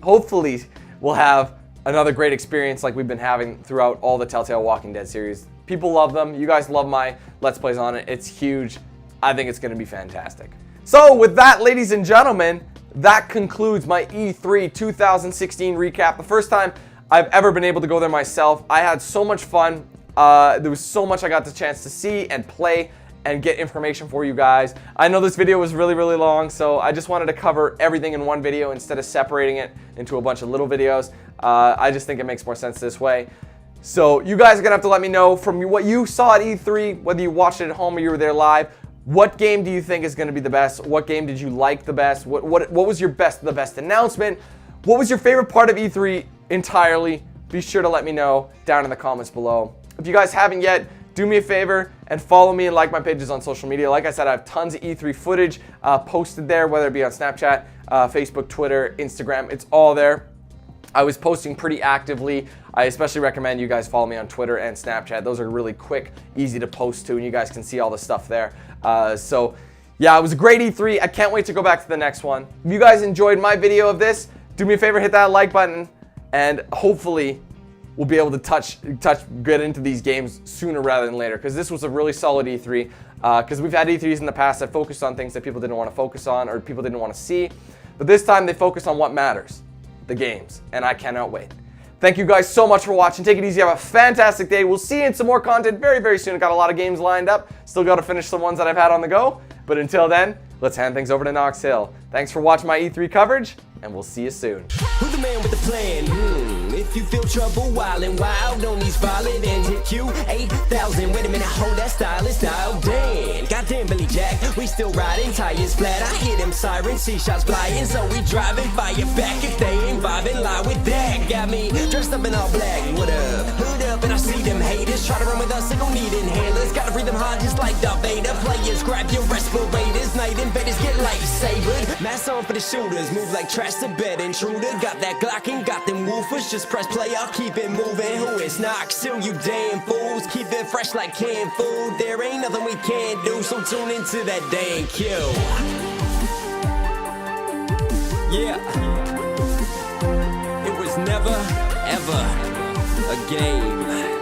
we'll have another great experience like we've been having throughout all the Telltale Walking Dead series. People love them. You guys love my Let's Plays on it. It's huge. I think it's going to be fantastic. So with that, ladies and gentlemen, that concludes my E3 2016 recap. The first time I've ever been able to go there myself. I had so much fun. There was so much I got the chance to see and play and get information for you guys. I know this video was really, really long, so I just wanted to cover everything in one video instead of separating it into a bunch of little videos. I just think it makes more sense this way. So you guys are gonna have to let me know from what you saw at E3, whether you watched it at home or you were there live, what game do you think is gonna be the best? What game did you like the best? What was your the best announcement? What was your favorite part of E3 entirely? Be sure to let me know down in the comments below. If you guys haven't yet, do me a favor and follow me and like my pages on social media. Like I said, I have tons of E3 footage posted there, whether it be on Snapchat, Facebook, Twitter, Instagram. It's all there. I was posting pretty actively. I especially recommend you guys follow me on Twitter and Snapchat. Those are really quick, easy to post to, and you guys can see all the stuff there. So yeah, it was a great E3. I can't wait to go back to the next one. If you guys enjoyed my video of this, do me a favor, hit that like button, and hopefully we'll be able to get into these games sooner rather than later, because this was a really solid E3. Because we've had E3s in the past that focused on things that people didn't want to focus on or people didn't want to see, but this time they focused on what matters, the games, and I cannot wait. Thank you guys so much for watching. Take it easy. Have a fantastic day. We'll see you in some more content very, very soon. I've got a lot of games lined up. Still got to finish the ones that I've had on the go. But until then, let's hand things over to Knox Hill. Thanks for watching my E3 coverage, and we'll see you soon.
Who's the man with the plan? If you feel trouble, wild and wild on these violent and DanQ8000. Wait a minute, hold that stylist dial. Damn, goddamn Billy Jack, we still riding, tires flat. I hear them sirens, see shots flying, so we driving, fire back if they ain't vibing. Lie with that, got me dressed up in all black. What up? Hood up, and I see them haters try to run with us. They gon' need inhalers. Gotta breathe them hard just like Darth Vader. Players, grab your respirators. Night invaders get lightsabered. Mask on for the shooters, move like trash to bed. Intruder, got that Glock and got them woofers. Just press play, I'll keep it moving. Who is Knox Hill, you damn fools? Keep it fresh like canned food. There ain't nothing we can't do, so tune into that DanQ. Yeah. It was never, ever a game.